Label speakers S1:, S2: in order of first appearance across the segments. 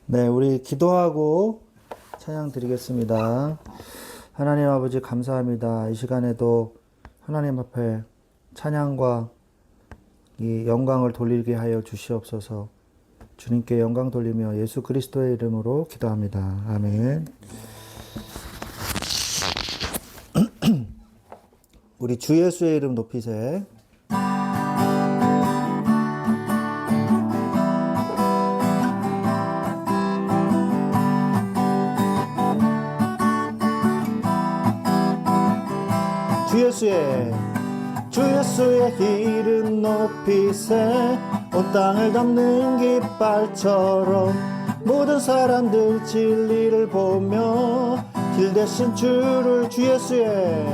S1: 네, 우리 기도하고 찬양 드리겠습니다. 하나님 아버지 감사합니다. 이 시간에도 하나님 앞에 찬양과 이 영광을 돌리게 하여 주시옵소서. 주님께 영광 돌리며 예수 그리스도의 이름으로 기도합니다. 아멘. 우리 주 예수의 이름 높이세. 주 예수의 이름 높이세. 온 땅을 덮는 깃발처럼 모든 사람들 진리를 보며 길 대신 주를 주 예수의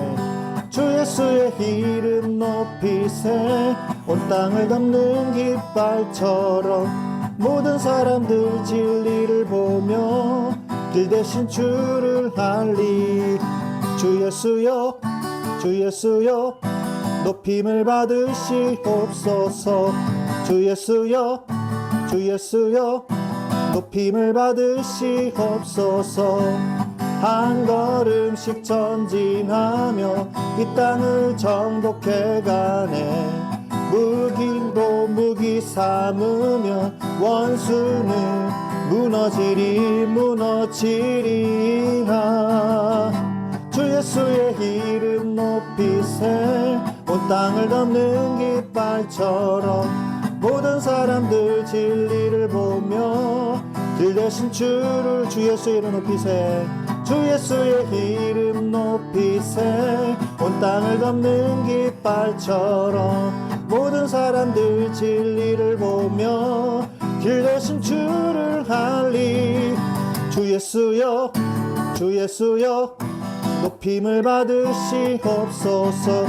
S1: 이름 높이세. 온 땅을 덮는 깃발처럼 모든 사람들 진리를 보며 길 대신 주를 알리. 주 예수여 높임을 받으시옵소서. 주 예수여 높임을 받으시옵소서. 한 걸음씩 전진하며 이 땅을 정복해가네. 무기 삼으면 원수는 무너지리라. 주 예수의 이름 높이세. 온 땅을 덮는 깃발처럼 모든 사람들 진리를 보며 길 대신 주를 주 예수의 이름 높이세. 주 예수의 이름 높이세. 온 땅을 덮는 깃발처럼 모든 사람들 진리를 보며 길 대신 주를 알리. 주 예수여 높임을 받으시옵소서.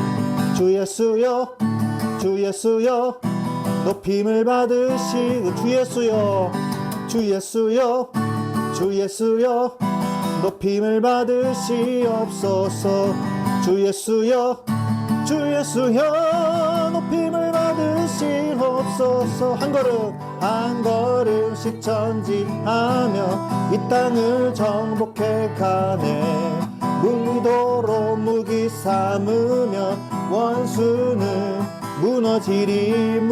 S1: 주 예수여 높임을 주 예수여 높임을 받으시옵소서. 주 예수여 높임을 받으시옵소서. 한 걸음씩 전진하며 이 땅을 정복해 가네. 무기 삼으면 원수는 무너지리라.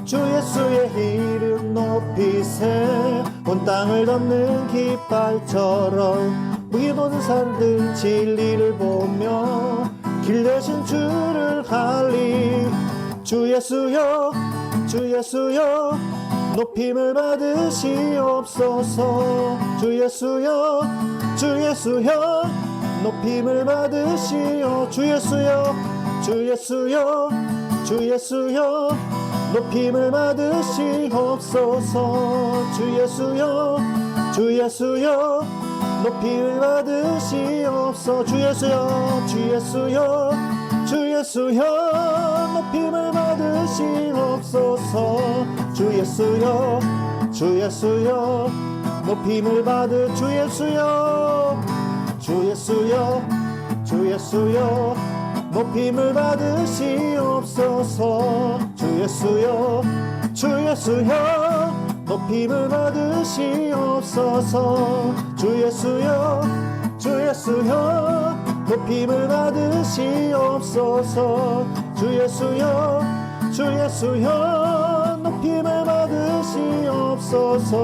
S1: 주 예수의 이름 높이세. 온 땅을 덮는 깃발처럼 모든 사람들 진리를 보며 길 대신 주를 알리. 주 예수여 높임을 받으시옵소서. 주 예수여 높임을 받으시오. 주 예수여 높임을 받으시옵소서. 주 예수여 높임을 받으시옵소서. 주 예수여 높임을 받으시옵소서. 주 예수여 높임을 받으 주 예수여 높임을 받으시옵소서. 주 예수여 높임을 받으시옵소서. 주 예수여 높임을 받으시옵소서. 주 예수여 높임을 받으시옵소서.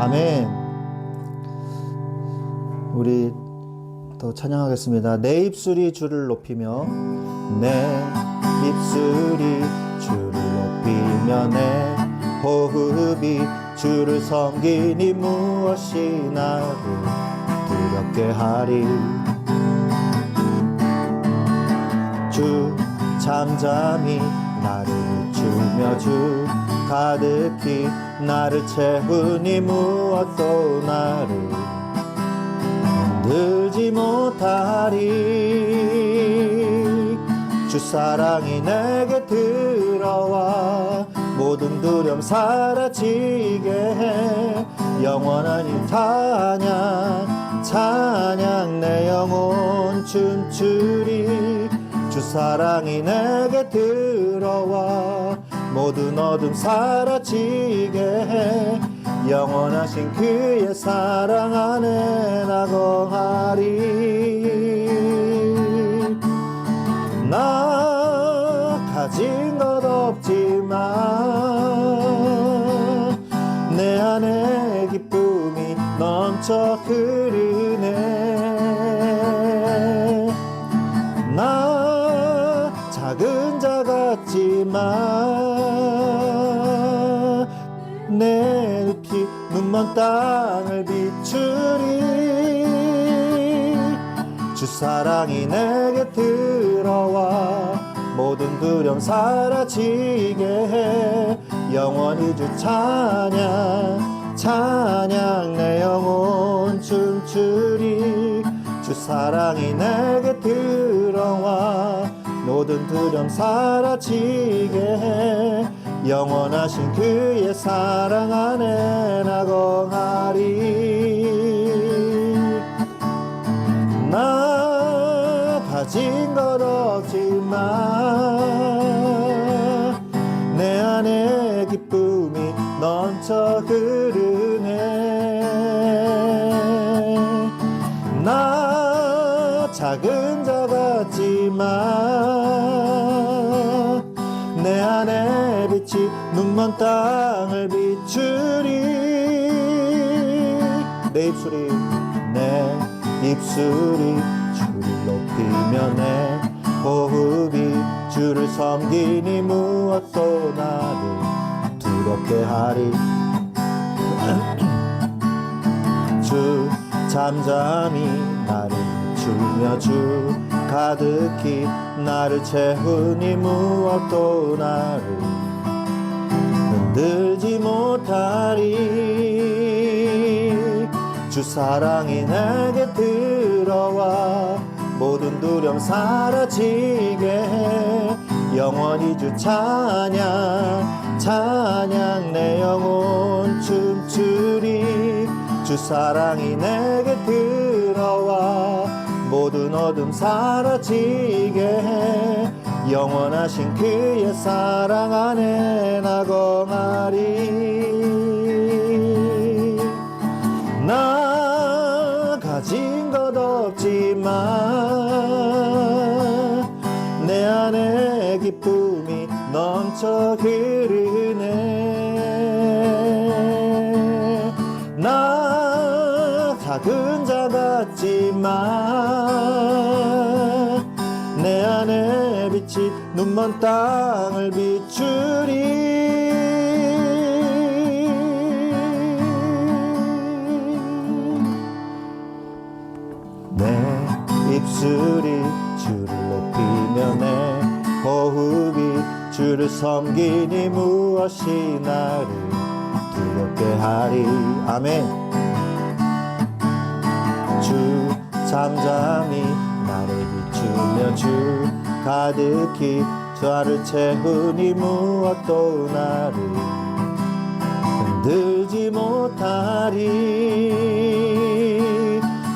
S1: 아멘. 우리 더 찬양하겠습니다. 내 입술이 주를 높이며 내 입술이 주를 높이며 내 호흡이 주를 섬기니 무엇이 나를 두렵게 하리. 주 잠잠히 나를 주며 주 가득히 나를 채우니 무엇도 나를 흔들지 못하리. 주 사랑이 내게 들어와 모든 두려움 사라지게 해. 영원한 이 찬양 내 영혼 춤추리. 주 사랑이 내게 들어와 모든 어둠 사라지게 해. 영원하신 그의 사랑 안에 나 거하리. 나 가진 것 없지만 내 안에 기쁨이 넘쳐 흐르네. 나 작은 자 같지만 내 눕히 눈먼 땅을 비추리. 주 사랑이 내게 들어와 모든 두려움 사라지게 해. 영원히 주 찬양 찬양 내 영혼 춤추리. 주 사랑이 내게 들어와 모든 두려움 사라지게 해. 영원하신 그의 사랑 안에 나 거하리. 나 가진 것 없지만 내 안에 기쁨이 넘쳐 흐르네. 나 작은 자 같지만 내 안에 빛이 눈먼 땅을 비추리. 내 입술이 주를 높이며 내 호흡이 주를 섬기니 무엇도 나를 두렵게 하리. 주 잠잠히 나를 주며 주 가득히 나를 채우니 무엇도 나를 흔들지 못하리. 주 사랑이 내게 들어와 모든 두려움 사라지게 해. 영원히 주 찬양 찬양 내 영혼 춤추리. 주 사랑이 내게 들어와 모든 어둠 사라지게 해. 영원하신 그의 사랑 안에 나 거하리. 나 가진 것 없지만 내 안에 기쁨이 넘쳐 흐르네. 나 작은 자 같지만 내 안에 빛이 눈먼 땅을 비추리. 내 입술이 주를 높이며 내 호흡이 주를 섬기니 무엇이 나를 두렵게 하리. 아멘. 주 잠잠히 나를 비추며 주 가득히 나를 채우니 무엇도 나를 흔들지 못하리.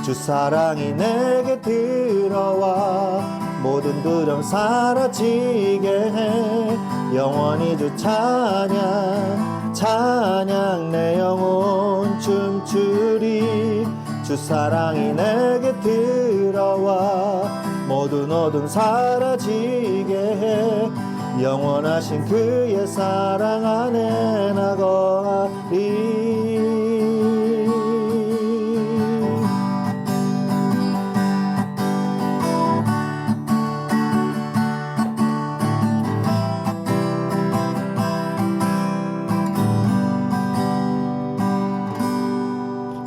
S1: 주 사랑이 내게 들어와 모든 두려움 사라지게 해. 영원히 주 찬양 찬양 내 영혼 춤추리. 주 사랑이 내게 들어와 모든 어둠 사라지게 해. 영원하신 그의 사랑 안에 나 거하리.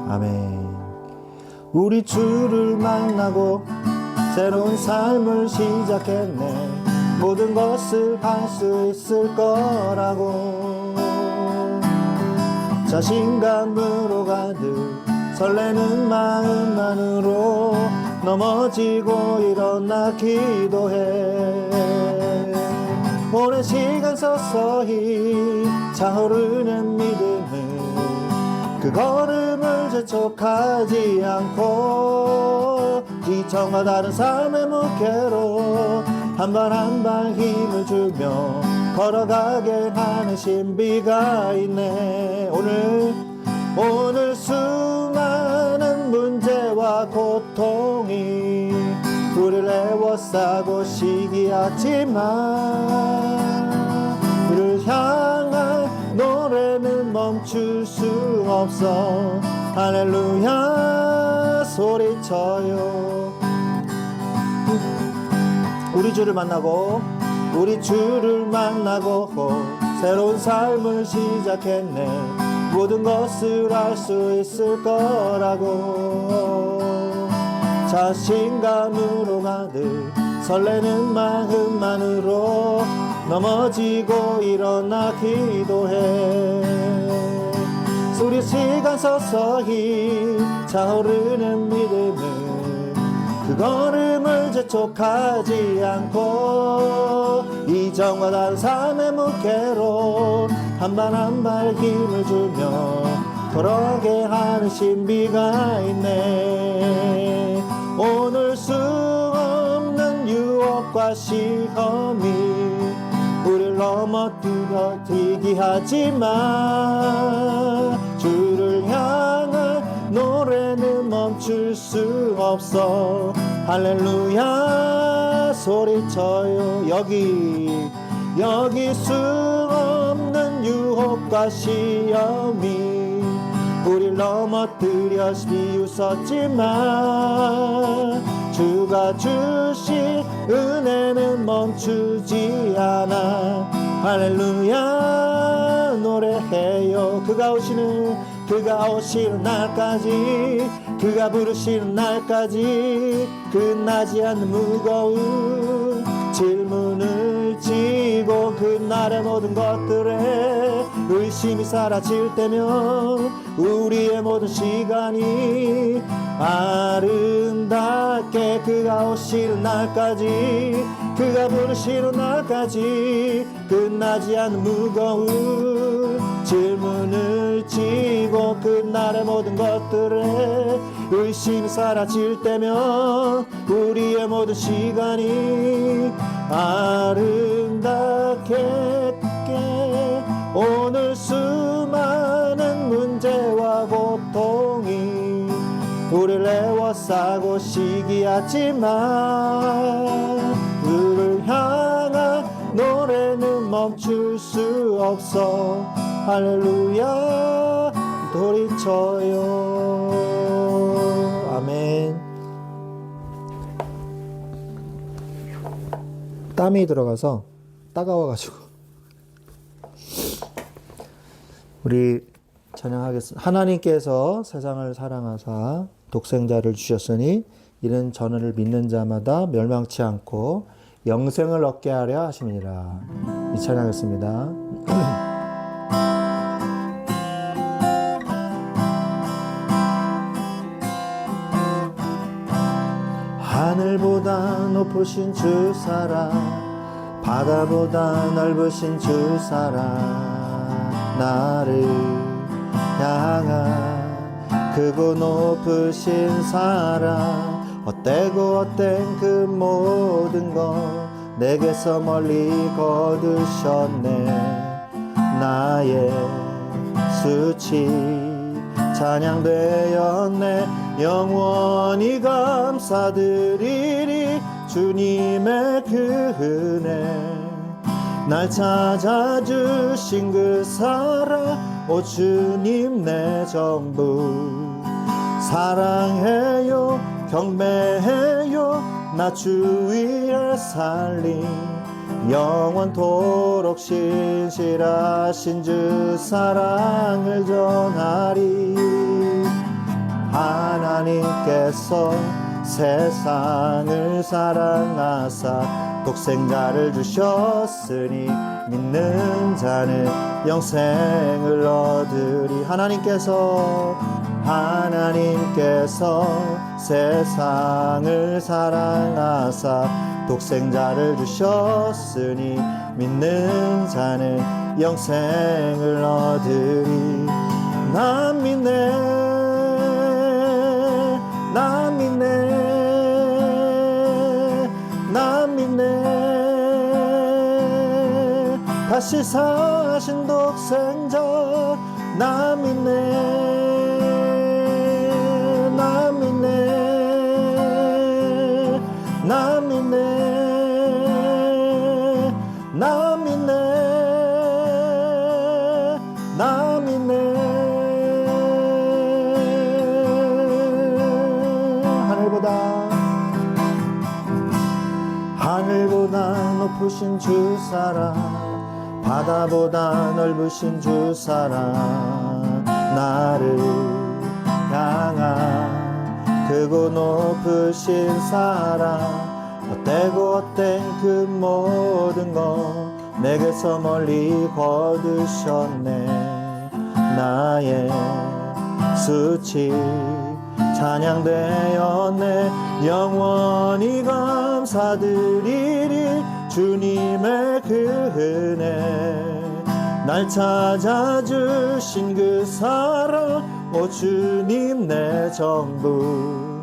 S1: 아멘. 우리 주를 만나고 새로운 삶을 시작했네. 모든 것을 할 수 있을 거라고 자신감으로 가득 설레는 마음만으로 넘어지고 일어나 기도해. 오랜 시간 서서히 차오르는 믿음을 그 걸음을 재촉하지 않고 이전과 다른 삶의 무게로 한 발 한 발 힘을 주며 걸어가게 하는 신비가 있네. 오늘 수많은 문제와 고통이 우리를 애워싸고 시기하지만 그를 향한 노래는 멈출 수 없어. 할렐루야 소리쳐요. 우리 주를 만나고 새로운 삶을 시작했네. 모든 것을 알 수 있을 거라고 자신감으로 가득 설레는 마음만으로 넘어지고 일어나 기도해. 우리 시간 서서히 차오르는 믿음을 그 걸음을 재촉하지 않고 이전과 다른 삶의 무게로 한 발 한 발 힘을 주며 걸어가게 하는 신비가 있네. 오늘 수 없는 유혹과 시험이 우릴 넘어뜨리게 하지만 주를 향한 노래는 멈출 수 없어. 할렐루야 소리쳐요. 여기 수 없는 유혹과 시험이 우릴 넘어뜨려 비웃었지만 주가 주신 은혜는 멈추지 않아. 할렐루야 노래해요. 그가 오시는 날까지, 그가 부르시는 날까지 끝나지 않는 무거운 질문을 지고 그날의 모든 것들에 의심이 사라질 때면 우리의 모든 시간이 아름답게 그가 오시는 날까지, 그가 부르시는 날까지 끝나지 않는 무거운 질문을 지고 그날의 모든 것들에 의심이 사라질 때면 우리의 모든 시간이 아름답게 오늘 수많은 문제와 고통이 우리를 애워싸고 시기하지만 그를 향한 노래는 멈출 수 없어. 할렐루야 돌이쳐요. 아멘. 땀이 들어가서 따가워가지고 우리 찬양하겠습니다. 하나님께서 세상을 사랑하사 독생자를 주셨으니 이는 저를 믿는 자마다 멸망치 않고 영생을 얻게 하려 하심이니라. 이 찬양하겠습니다. 하늘보다 높으신 주 사랑, 바다보다 넓으신 주 사랑, 나를 향한 크고 높으신 사랑, 헛되고 헛된 그 모든 것 내게서 멀리 거두셨네. 나의 수치 찬양되었네. 영원히 감사드리리 주님의 그 은혜. 날 찾아주신 그 사랑, 오 주님 내 전부. 사랑해요 경배해요 나 주 위에 살림. 영원토록 신실하신 주 사랑을 전하리. 하나님께서 세상을 사랑하사 독생자를 주셨으니 믿는 자는 영생을 얻으리. 하나님께서 세상을 사랑하사 독생자를 주셨으니 믿는 자는 영생을 얻으리. 난 믿네 다시 사신 독생자 나 믿네 나 믿네 나 믿네 나 믿네 나 믿네 하늘보다 높으신 주 사랑 바다보다 넓으신 주 사랑 나를 향한 크고 높으신 사랑 헛되고 헛된 그 모든 것 내게서 멀리 거두셨네 나의 수치 찬양되었네 영원히 감사드리리 주님의 그 은혜 날 찾아주신 그 사랑 오 주님 내 전부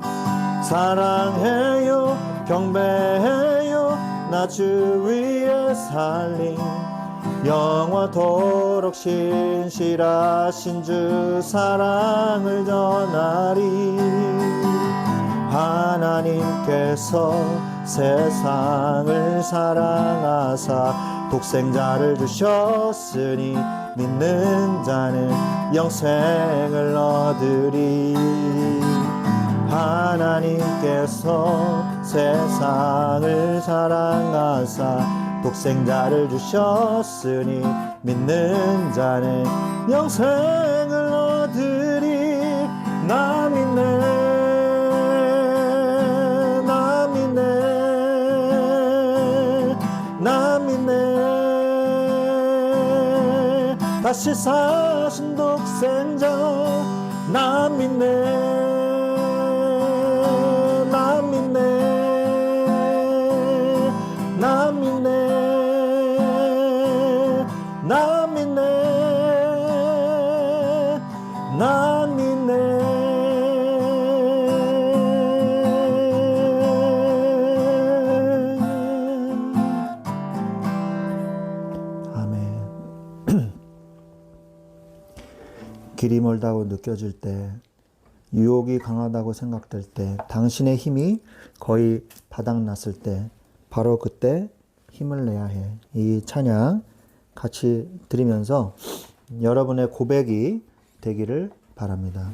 S1: 사랑해요 경배해요 나 주 위에 살림 영원토록 신실하신 주 사랑을 전하리 하나님께서 세상을 사랑하사 독생자를 주셨으니 믿는 자는 영생을 얻으리 하나님께서 세상을 사랑하사 독생자를 주셨으니 믿는 자는 영생을 얻으리 나 믿네 나 믿네 나 믿네 다시 사신 독생자 나 믿네 나 믿네 나 믿네 나 믿네 나 믿네 아멘. 길이 멀다고 느껴질 때 유혹이 강하다고 생각될 때 당신의 힘이 거의 바닥났을 때 바로 그때 힘을 내야 해. 이 찬양 같이 들으면서 여러분의 고백이 되기를 바랍니다.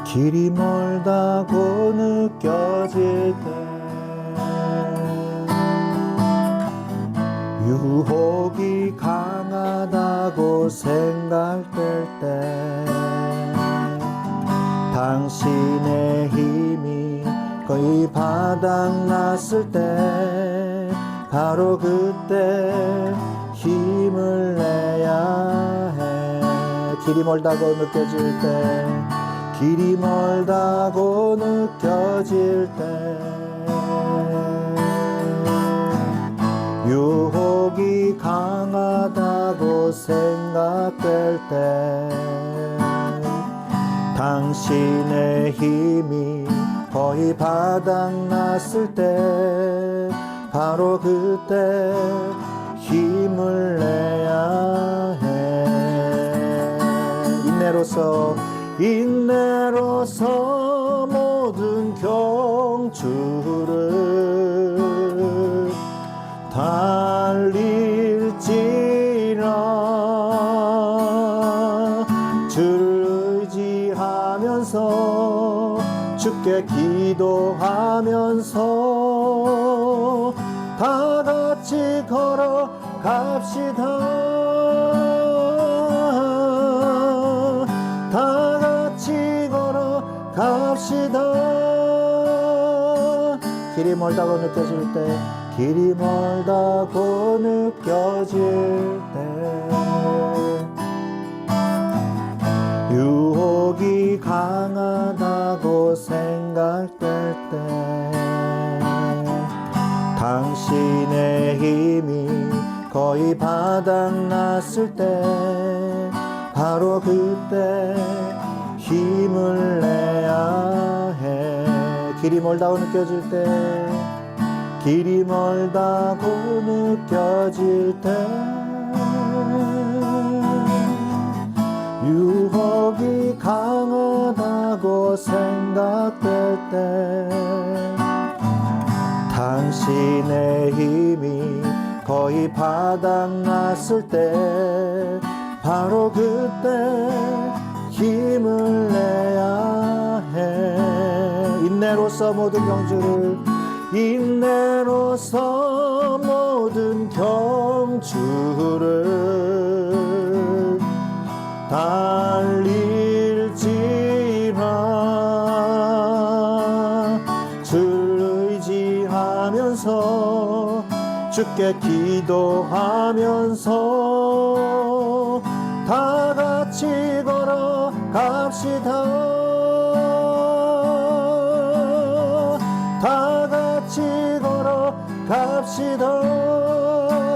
S1: 길이 멀다고 느껴질 때 유혹이 강하다고 생각될 때 당신의 힘이 거의 바닥났을 때 바로 그때 힘을 내야 해 길이 멀다고 느껴질 때 길이 멀다고 느껴질 때 유혹이 강하다고 생각될 때 당신의 힘이 거의 바닥났을 때 바로 그때 힘을 내야 해 인내로서 모든 경주를 달릴지라 주를 의지하면서 주께 기도하면서 다 같이 걸어갑시다 다 같이 걸어갑시다 길이 멀다고 느껴질 때 길이 멀다고 느껴질 때 유혹이 강하다고 생각될 때 당신의 힘이 거의 바닥났을 때 바로 그때 힘을 내야 해. 길이 멀다고 느껴질 때, 길이 멀다고 느껴질 때, 유혹이 강하다고 생각될 때, 당신의 힘이 거의 바닥났을 때 바로 그때 힘을 내야 해. 인내로서 모든 경주를, 인내로서 모든 경주를 달릴지라. 주를 의지하면서 주께 기도하면서 다 같이 걸어갑시다. 다 같이 걸어갑시다.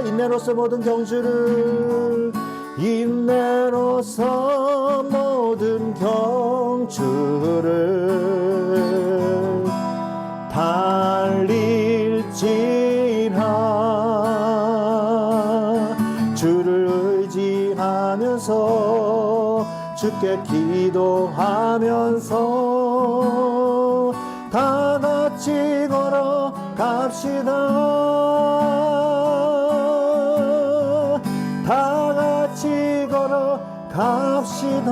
S1: 인내로서 모든 경주를, 인내로서 모든 경주를 달릴지라. 주를 의지하면서 주께 기도하면서 다 같이 걸어갑시다. 다 같이 걸어갑시다.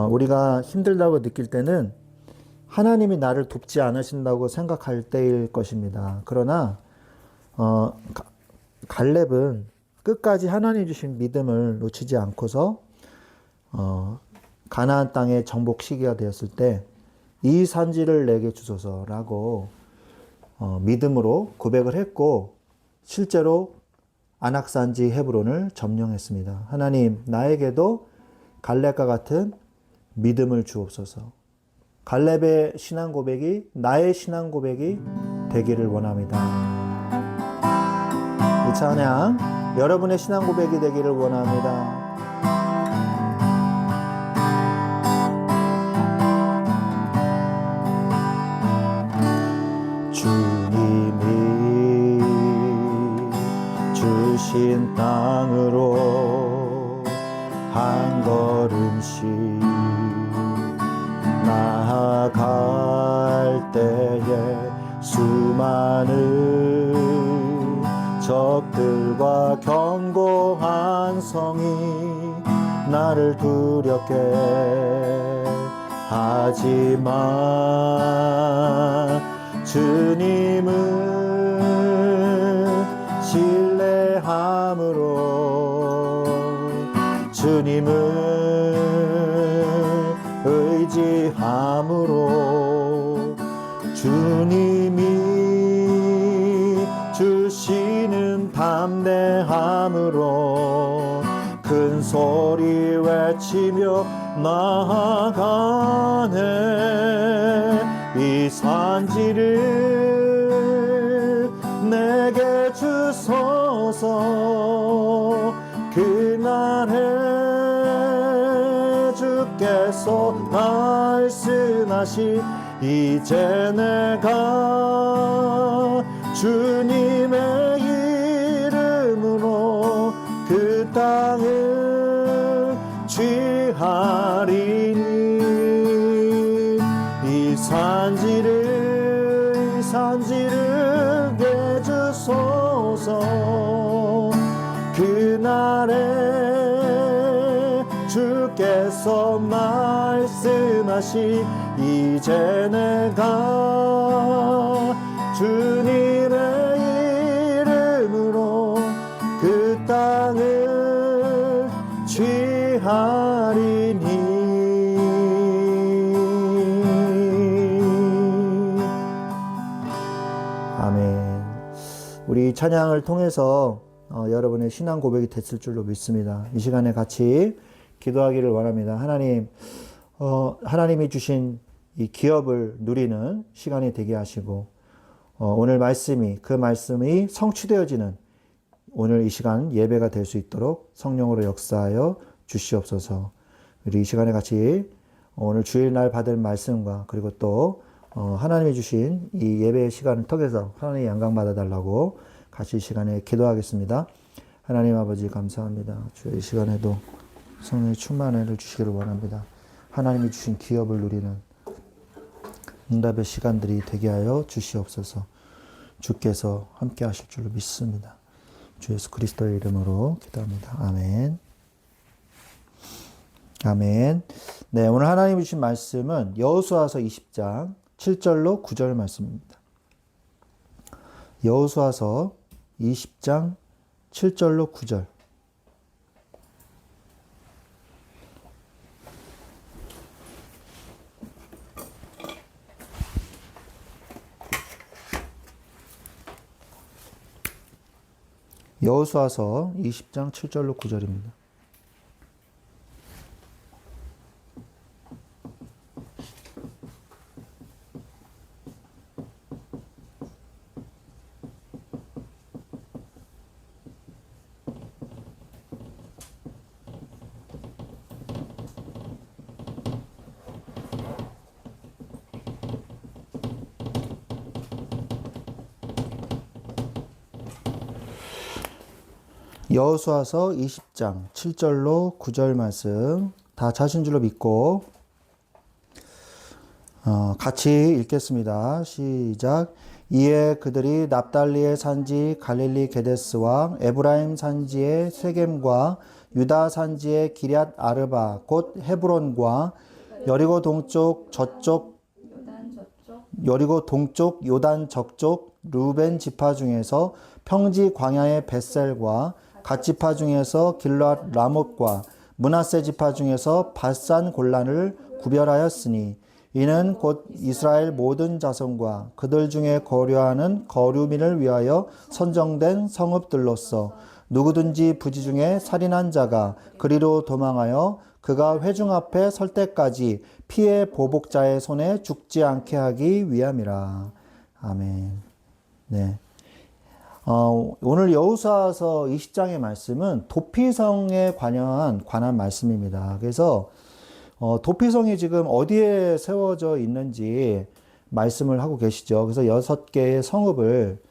S1: 우리가 힘들다고 느낄 때는 하나님이 나를 돕지 않으신다고 생각할 때일 것입니다. 그러나 갈렙은 끝까지 하나님 주신 믿음을 놓치지 않고서 가나안 땅의 정복 시기가 되었을 때 이 산지를 내게 주소서라고 믿음으로 고백을 했고, 실제로 안악산지 헤브론을 점령했습니다. 하나님, 나에게도 갈렙과 같은 믿음을 주옵소서. 갈렙의 신앙 고백이 나의 신앙 고백이 되기를 원합니다. 이 찬양 여러분의 신앙 고백이 되기를 원합니다. 주님이 주신 땅으로 한 걸음씩 나아갈 때에 수많은 적들과 견고한 성이 나를 두렵게 하지만 주님을 신뢰함으로, 주님을 의지함으로, 주님이 주시는 담대함으로 큰 소리 외치며 나아가네. 이 산지를 내게 주소서. 그날에 주께서 말씀하시 이제 내가 주님의 이름으로 그 땅을 취하리니. 이 산지를 내주소서. 그날에 주께서 말씀하시 이제 내가 주님의 이름으로 그 땅을 취하리니. 아멘. 우리 찬양을 통해서 여러분의 신앙 고백이 됐을 줄로 믿습니다. 이 시간에 같이 기도하기를 원합니다. 하나님, 하나님이 주신 이 기업을 누리는 시간이 되게 하시고 오늘 그 말씀이 성취되어지는 오늘 이 시간 예배가 될 수 있도록 성령으로 역사하여 주시옵소서. 우리 이 시간에 같이 오늘 주일날 받을 말씀과 그리고 또 하나님이 주신 이 예배의 시간을 통해서 하나님의 영광 받아달라고 같이 이 시간에 기도하겠습니다. 하나님 아버지 감사합니다. 주의 이 시간에도 성령의 충만을 주시기를 원합니다. 하나님이 주신 기업을 누리는 응답의 시간들이 되게 하여 주시옵소서. 주께서 함께 하실 줄로 믿습니다. 주 예수 그리스도의 이름으로 기도합니다. 아멘. 아멘. 네, 오늘 하나님이 주신 말씀은 여호수아서 20장 7절로 9절 말씀입니다. 여호수아서 20장 7절로 9절. 여호수아서 20장 7절로 9절입니다. 여호수아서 20장 7절로 9절 말씀 다 찾은 줄로 믿고 같이 읽겠습니다. 시작. 이에 그들이 납달리의 산지 갈릴리 게데스와 에브라임 산지의 세겜과 유다 산지의 기럇 아르바 곧 헤브론과 여리고 동쪽 요단 저쪽 루벤 지파 중에서 평지 광야의 벳셀과 갓 지파 중에서 길앗 라못과 므낫세 지파 중에서 바산 골란을 구별하였으니 이는 곧 이스라엘 모든 자손과 그들 중에 거류하는 거류민을 위하여 선정된 성읍들로서 누구든지 부지 중에 살인한 자가 그리로 도망하여 그가 회중 앞에 설 때까지 피해 보복자의 손에 죽지 않게 하기 위함이라. 아멘. 네. 오늘 여호수아서 20장의 말씀은 도피성에 관한 말씀입니다. 그래서 도피성이 지금 어디에 세워져 있는지 말씀을 하고 계시죠. 그래서 6개의 성읍을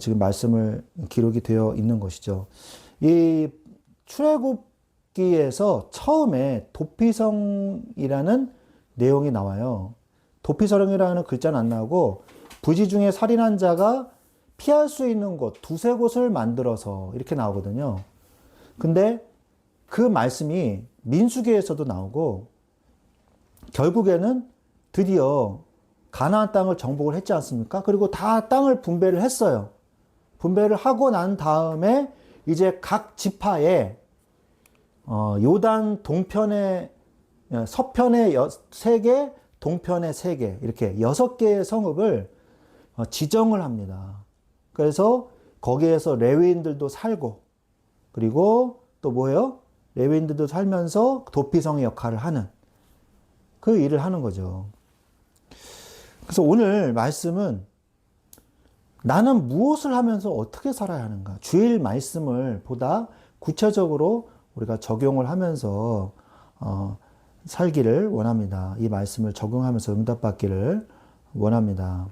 S1: 지금 말씀을 기록이 되어 있는 것이죠. 이 출애굽기에서 처음에 도피성이라는 내용이 나와요. 도피성이라는 글자는 안 나오고 부지 중에 살인한 자가 피할 수 있는 곳, 두세 곳을 만들어서 이렇게 나오거든요. 근데 그 말씀이 민수기에서도 나오고 결국에는 드디어 가나안 땅을 정복을 했지 않습니까? 그리고 다 땅을 분배를 했어요. 분배를 하고 난 다음에 이제 각 지파에 요단 동편에 서편에 3개, 동편에 3개 이렇게 6개의 성읍을 지정을 합니다. 그래서 거기에서 레위인들도 살고 그리고 또 뭐예요? 레위인들도 살면서 도피성의 역할을 하는 그 일을 하는 거죠. 그래서 오늘 말씀은 나는 무엇을 하면서 어떻게 살아야 하는가? 주일 말씀을 보다 구체적으로 우리가 적용을 하면서 살기를 원합니다. 이 말씀을 적용하면서 응답받기를 원합니다.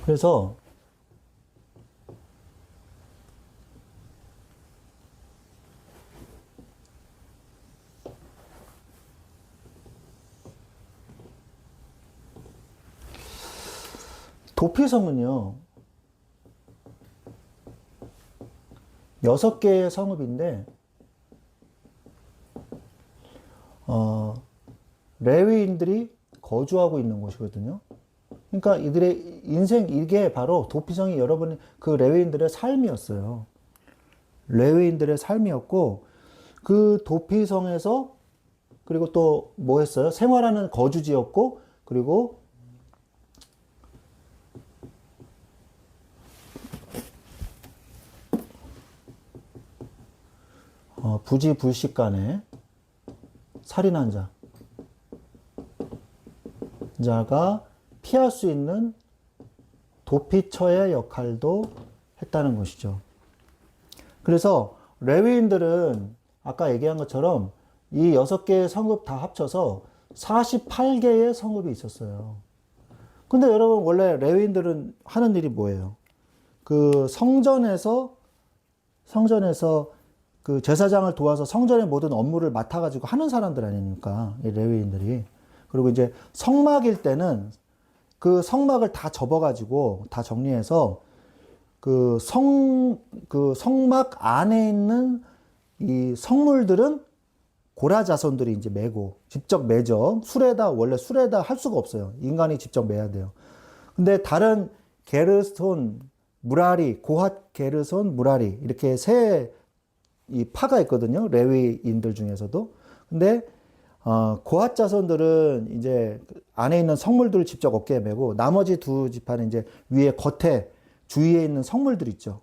S1: 그래서 도피성은요 6개의 성읍인데 레위인들이 거주하고 있는 곳이거든요. 그러니까 이들의 인생, 이게 바로 도피성이 여러분 그 레위인들의 삶이었어요. 레위인들의 삶이었고 그 도피성에서 그리고 또 뭐 했어요? 생활하는 거주지였고 그리고 부지 불식 간에 살인한 자가 피할 수 있는 도피처의 역할도 했다는 것이죠. 그래서 레위인들은 아까 얘기한 것처럼 이 6개의 성읍 다 합쳐서 48개의 성읍이 있었어요. 근데 여러분, 원래 레위인들은 하는 일이 뭐예요? 그 성전에서 그 제사장을 도와서 성전의 모든 업무를 맡아가지고 하는 사람들 아닙니까? 이 레위인들이. 그리고 이제 성막일 때는 그 성막을 다 접어가지고 다 정리해서 그 성막 안에 있는 이 성물들은 고라 자손들이 이제 메고, 직접 매죠. 원래 술에다 할 수가 없어요. 인간이 직접 매야 돼요. 근데 다른 게르손, 무라리, 고핫, 게르손, 무라리, 이렇게 이 파가 있거든요. 레위인들 중에서도. 근데, 고핫 자손들은 이제 안에 있는 성물들을 직접 어깨에 메고, 나머지 두 지파는 이제 위에 겉에, 주위에 있는 성물들 있죠.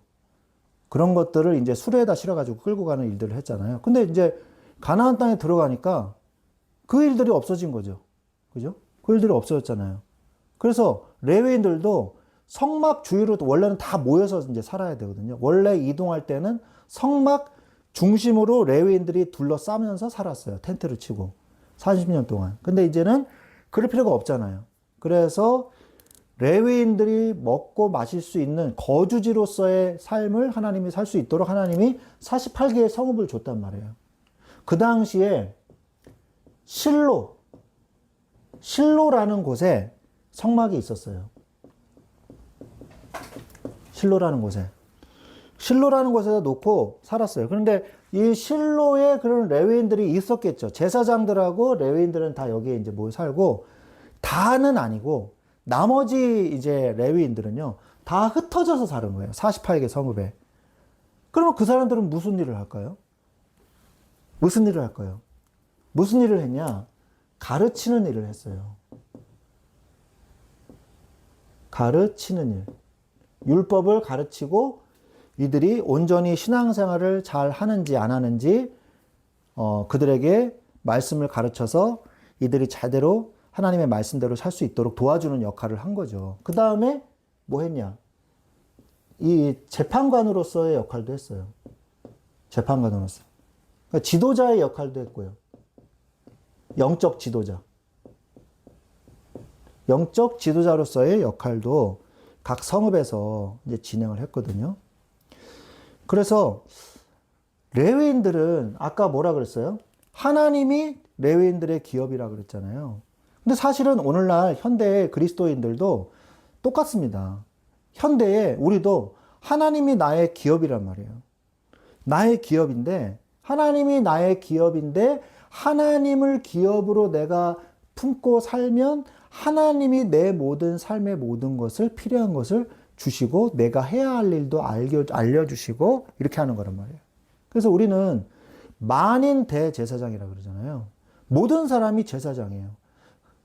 S1: 그런 것들을 이제 수레에다 실어가지고 끌고 가는 일들을 했잖아요. 근데 이제 가나안 땅에 들어가니까 그 일들이 없어진 거죠. 그죠? 그 일들이 없어졌잖아요. 그래서 레위인들도 성막 주위로 원래는 다 모여서 이제 살아야 되거든요. 원래 이동할 때는 성막 중심으로 레위인들이 둘러싸면서 살았어요. 텐트를 치고. 40년 동안. 근데 이제는 그럴 필요가 없잖아요. 그래서 레위인들이 먹고 마실 수 있는 거주지로서의 삶을 하나님이 살 수 있도록 하나님이 48개의 성읍을 줬단 말이에요. 그 당시에 실로라는 곳에 성막이 있었어요. 실로라는 곳에다 놓고 살았어요. 그런데 이 실로에 그런 레위인들이 있었겠죠. 제사장들하고 레위인들은 다 여기에 이제 모여 살고, 다는 아니고 나머지 이제 레위인들은요, 다 흩어져서 사는 거예요. 48개 성읍에. 그러면 그 사람들은 무슨 일을 할까요? 무슨 일을 했냐? 가르치는 일을 했어요. 가르치는 일. 율법을 가르치고 이들이 온전히 신앙생활을 잘 하는지 안 하는지 그들에게 말씀을 가르쳐서 이들이 제대로 하나님의 말씀대로 살 수 있도록 도와주는 역할을 한 거죠. 그 다음에 뭐 했냐? 이 재판관으로서의 역할도 했어요. 재판관으로서. 그러니까 지도자의 역할도 했고요. 영적 지도자로서의 역할도 각 성읍에서 이제 진행을 했거든요. 그래서 레위인들은 아까 뭐라 그랬어요? 하나님이 레위인들의 기업이라 그랬잖아요. 근데 사실은 오늘날 현대의 그리스도인들도 똑같습니다. 현대에 우리도 하나님이 나의 기업이란 말이에요. 나의 기업인데, 하나님이 나의 기업인데, 하나님을 기업으로 내가 품고 살면 하나님이 내 모든 삶의 모든 것을, 필요한 것을 주시고 내가 해야 할 일도 알려주시고 이렇게 하는 거란 말이에요. 그래서 우리는 만인 대제사장이라 그러잖아요. 모든 사람이 제사장이에요.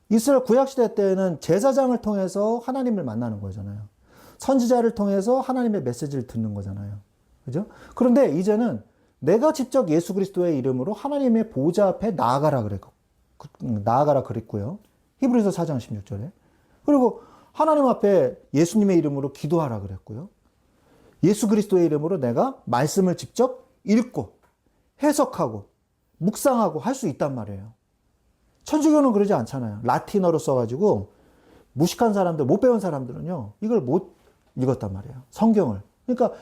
S1: 이스라엘 구약시대 때는 제사장을 통해서 하나님을 만나는 거잖아요. 선지자를 통해서 하나님의 메시지를 듣는 거잖아요. 그죠? 그런데 이제는 내가 직접 예수 그리스도의 이름으로 하나님의 보좌 앞에 나아가라 그랬고요. 히브리서 4장 16절에. 그리고 하나님 앞에 예수님의 이름으로 기도하라 그랬고요. 예수 그리스도의 이름으로 내가 말씀을 직접 읽고 해석하고 묵상하고 할 수 있단 말이에요. 천주교는 그러지 않잖아요. 라틴어로 써가지고 무식한 사람들, 못 배운 사람들은요, 이걸 못 읽었단 말이에요. 성경을. 그러니까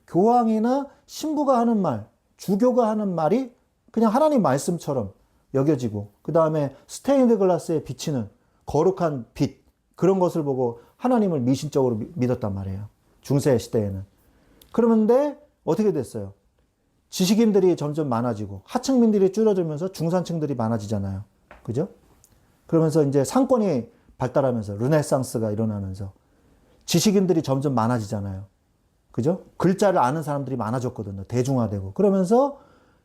S1: 교황이나 신부가 하는 말, 주교가 하는 말이 그냥 하나님 말씀처럼 여겨지고, 그 다음에 스테인드 글라스에 비치는 거룩한 빛, 그런 것을 보고 하나님을 미신적으로 믿었단 말이에요. 중세 시대에는. 그런데 어떻게 됐어요? 지식인들이 점점 많아지고 하층민들이 줄어들면서 중산층들이 많아지잖아요. 그죠? 그러면서 이제 상권이 발달하면서 르네상스가 일어나면서 지식인들이 점점 많아지잖아요. 그죠? 글자를 아는 사람들이 많아졌거든요. 대중화되고. 그러면서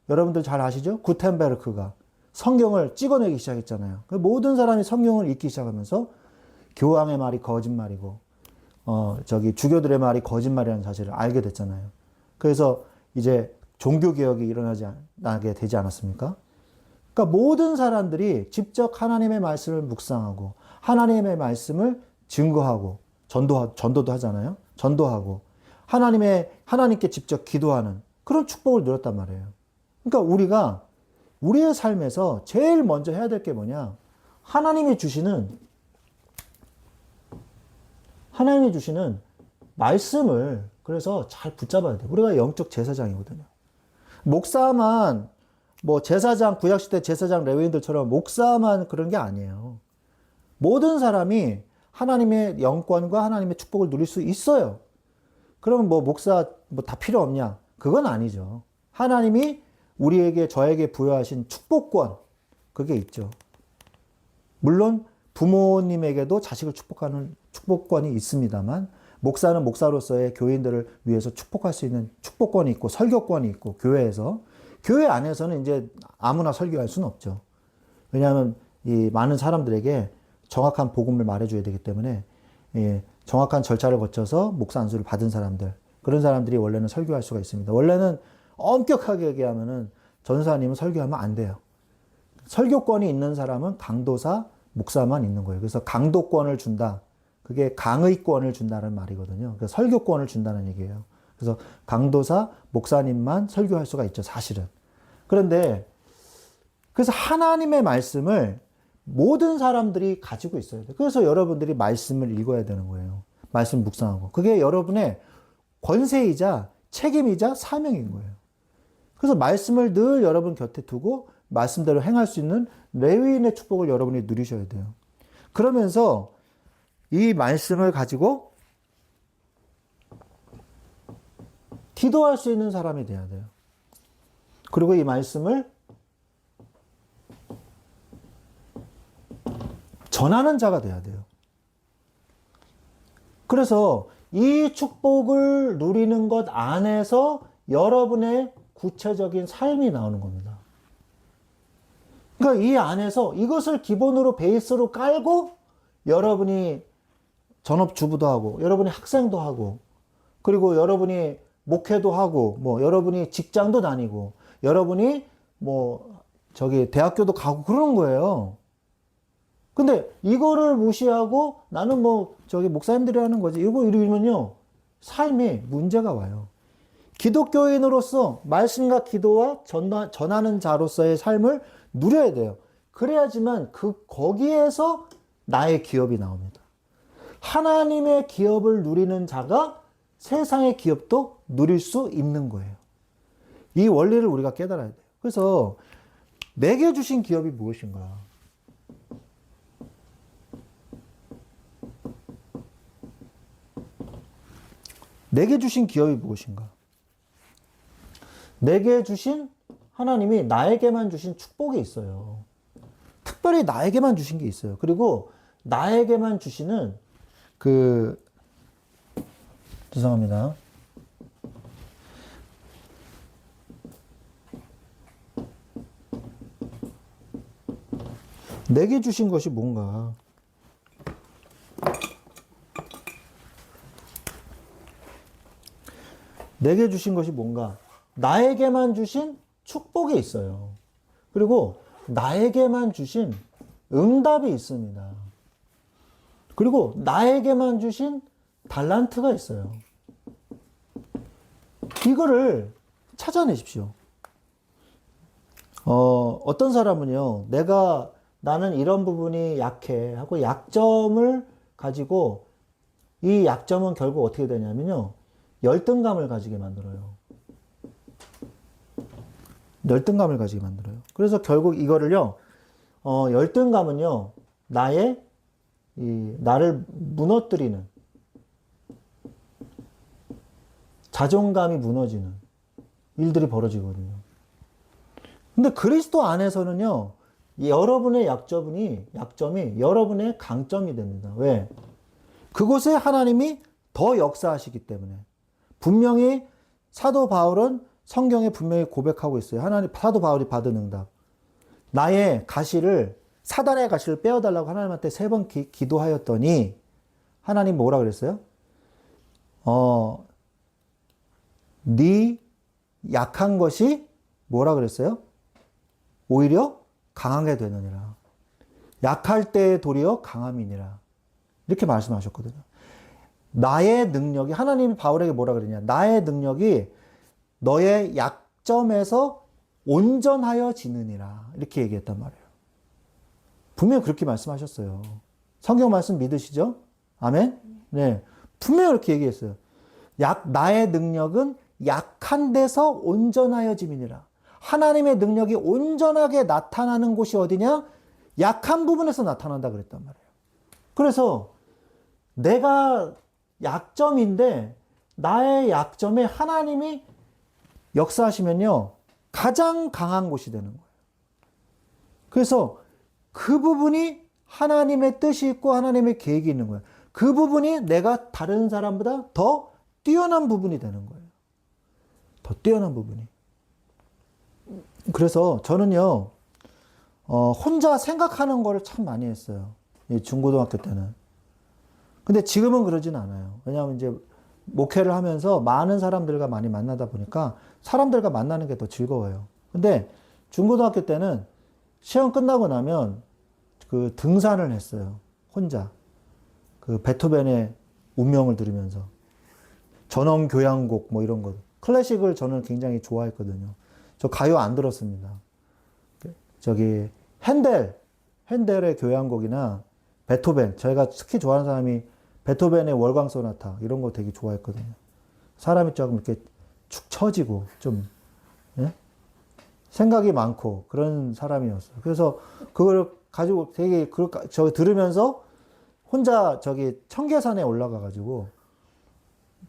S1: 여러분들 잘 아시죠? 구텐베르크가 성경을 찍어내기 시작했잖아요. 모든 사람이 성경을 읽기 시작하면서 교황의 말이 거짓말이고, 주교들의 말이 거짓말이라는 사실을 알게 됐잖아요. 그래서 이제 종교개혁이 일어나게 되지 않았습니까? 그러니까 모든 사람들이 직접 하나님의 말씀을 묵상하고 하나님의 말씀을 증거하고 전도도 하잖아요. 전도하고 하나님께 직접 기도하는 그런 축복을 누렸단 말이에요. 그러니까 우리가 우리의 삶에서 제일 먼저 해야 될 게 뭐냐? 하나님이 주시는 말씀을 그래서 잘 붙잡아야 돼요. 우리가 영적 제사장이거든요. 목사만 제사장, 구약시대 제사장 레위인들처럼 목사만 그런 게 아니에요. 모든 사람이 하나님의 영권과 하나님의 축복을 누릴 수 있어요. 그러면 목사 다 필요 없냐? 그건 아니죠. 하나님이 저에게 부여하신 축복권, 그게 있죠. 물론 부모님에게도 자식을 축복하는 축복권이 있습니다만, 목사는 목사로서의 교인들을 위해서 축복할 수 있는 축복권이 있고, 설교권이 있고, 교회 안에서는 이제 아무나 설교할 수는 없죠. 왜냐하면 이 많은 사람들에게 정확한 복음을 말해줘야 되기 때문에, 정확한 절차를 거쳐서 목사 안수를 받은 사람들, 그런 사람들이 원래는 설교할 수가 있습니다. 원래는 엄격하게 얘기하면은 전사님은 설교하면 안 돼요. 설교권이 있는 사람은 강도사, 목사만 있는 거예요. 그래서 강도권을 준다. 그게 강의권을 준다는 말이거든요. 그래서 설교권을 준다는 얘기예요. 그래서 강도사, 목사님만 설교할 수가 있죠, 사실은. 그런데 그래서 하나님의 말씀을 모든 사람들이 가지고 있어야 돼요. 그래서 여러분들이 말씀을 읽어야 되는 거예요. 말씀 묵상하고. 그게 여러분의 권세이자 책임이자 사명인 거예요. 그래서 말씀을 늘 여러분 곁에 두고 말씀대로 행할 수 있는 레위인의 축복을 여러분이 누리셔야 돼요. 그러면서 이 말씀을 가지고 기도할 수 있는 사람이 돼야 돼요. 그리고 이 말씀을 전하는 자가 돼야 돼요. 그래서 이 축복을 누리는 것 안에서 여러분의 구체적인 삶이 나오는 겁니다. 그러니까 이 안에서 이것을 기본으로 베이스로 깔고 여러분이 전업주부도 하고 여러분이 학생도 하고 그리고 여러분이 목회도 하고 여러분이 직장도 다니고 여러분이 대학교도 가고 그러는 거예요. 근데 이거를 무시하고 나는 목사님들이 하는 거지 이러면요 삶에 문제가 와요. 기독교인으로서 말씀과 기도와 전하는 자로서의 삶을 누려야 돼요. 그래야지만 거기에서 나의 기업이 나옵니다. 하나님의 기업을 누리는 자가 세상의 기업도 누릴 수 있는 거예요. 이 원리를 우리가 깨달아야 돼요. 그래서 내게 주신 기업이 무엇인가? 내게 주신 기업이 무엇인가? 내게 주신 하나님이 나에게만 주신 축복이 있어요. 특별히 나에게만 주신 게 있어요. 그리고 나에게만 주시는 죄송합니다. 내게 주신 것이 뭔가? 내게 주신 것이 뭔가? 나에게만 주신 축복이 있어요. 그리고 나에게만 주신 응답이 있습니다. 그리고 나에게만 주신 달란트가 있어요. 이거를 찾아내십시오. 어떤 사람은요, 나는 이런 부분이 약해 하고 약점을 가지고 이 약점은 결국 어떻게 되냐면요, 열등감을 가지게 만들어요. 열등감을 가지게 만들어요. 그래서 결국 이거를요, 열등감은요, 나를 무너뜨리는, 자존감이 무너지는 일들이 벌어지거든요. 근데 그리스도 안에서는요, 여러분의 약점이 여러분의 강점이 됩니다. 왜? 그곳에 하나님이 더 역사하시기 때문에. 분명히 사도 바울은 성경에 분명히 고백하고 있어요. 사도 바울이 받은 응답. 사단의 가시를 빼어달라고 하나님한테 3번 기도하였더니, 하나님 뭐라 그랬어요? 네 약한 것이 뭐라 그랬어요? 오히려 강하게 되느니라. 약할 때 도리어 강함이니라. 이렇게 말씀하셨거든요. 나의 능력이, 하나님이 바울에게 뭐라 그러냐. 나의 능력이 너의 약점에서 온전하여 지느니라. 이렇게 얘기했단 말이에요. 분명히 그렇게 말씀하셨어요. 성경 말씀 믿으시죠? 아멘? 네. 분명히 그렇게 얘기했어요. 나의 능력은 약한 데서 온전하여 지느니라. 하나님의 능력이 온전하게 나타나는 곳이 어디냐? 약한 부분에서 나타난다 그랬단 말이에요. 그래서 내가 약점인데 나의 약점에 하나님이 역사하시면요. 가장 강한 곳이 되는 거예요. 그래서 그 부분이 하나님의 뜻이 있고 하나님의 계획이 있는 거예요. 그 부분이 내가 다른 사람보다 더 뛰어난 부분이 되는 거예요. 더 뛰어난 부분이. 그래서 저는요, 혼자 생각하는 거를 참 많이 했어요. 중고등학교 때는. 근데 지금은 그러진 않아요. 왜냐하면 이제 목회를 하면서 많은 사람들과 많이 만나다 보니까 사람들과 만나는 게 더 즐거워요. 근데 중고등학교 때는 시험 끝나고 나면 그 등산을 했어요. 혼자. 그 베토벤의 운명을 들으면서. 전원교향곡 뭐 이런 거. 클래식을 저는 굉장히 좋아했거든요. 저 가요 안 들었습니다. 저기 핸델의 교향곡이나 베토벤, 저희가 특히 좋아하는 사람이 베토벤의 월광 소나타 이런 거 되게 좋아했거든요. 사람이 조금 이렇게 축 처지고 좀 예? 생각이 많고 그런 사람이었어요. 그래서 그걸 가지고 되게 저 들으면서 혼자 저기 청계산에 올라가 가지고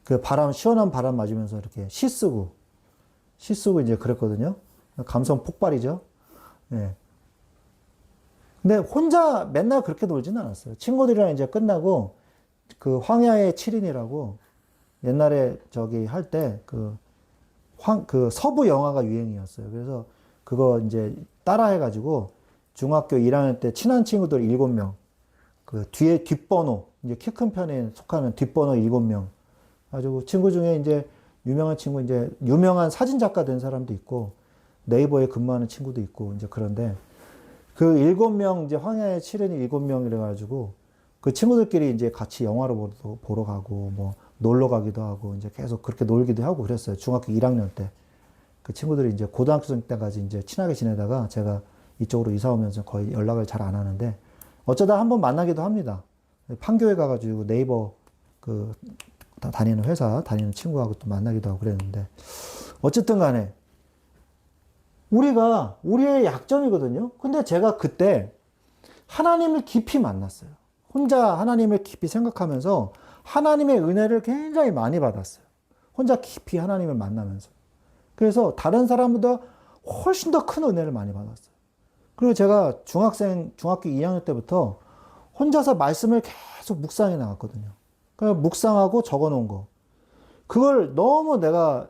S1: 그 시원한 바람 맞으면서 이렇게 시 쓰고 이제 그랬거든요. 감성 폭발이죠. 예. 근데 혼자 맨날 그렇게 놀지는 않았어요. 친구들이랑 이제 끝나고 그 황야의 7인이라고 옛날에 저기 할 때 그 서부 영화가 유행이었어요. 그래서 그거 이제 따라 해가지고 중학교 1학년 때 친한 친구들 7명, 그 뒤에 뒷번호, 이제 키 큰 편에 속하는 뒷번호 7명. 가지고 친구 중에 이제 유명한 친구, 이제 유명한 사진작가 된 사람도 있고 네이버에 근무하는 친구도 있고 이제 그런데 그 7명 이제 황야의 7인이 7명이래 가지고 그 친구들끼리 이제 같이 영화를 보러 가고 뭐 놀러 가기도 하고 이제 계속 그렇게 놀기도 하고 그랬어요. 중학교 1학년 때. 그 친구들이 이제 고등학교 때까지 이제 친하게 지내다가 제가 이쪽으로 이사 오면서 거의 연락을 잘 안 하는데 어쩌다 한번 만나기도 합니다. 판교에 가가지고 네이버 다니는 회사 다니는 친구하고 또 만나기도 하고 그랬는데 어쨌든 간에 우리의 약점이거든요. 근데 제가 그때 하나님을 깊이 만났어요. 혼자 하나님을 깊이 생각하면서 하나님의 은혜를 굉장히 많이 받았어요. 혼자 깊이 하나님을 만나면서. 그래서 다른 사람보다 훨씬 더 큰 은혜를 많이 받았어요. 그리고 제가 중학교 2학년 때부터 혼자서 말씀을 계속 묵상해 나갔거든요. 그러니까 묵상하고 적어 놓은 거. 그걸 너무 내가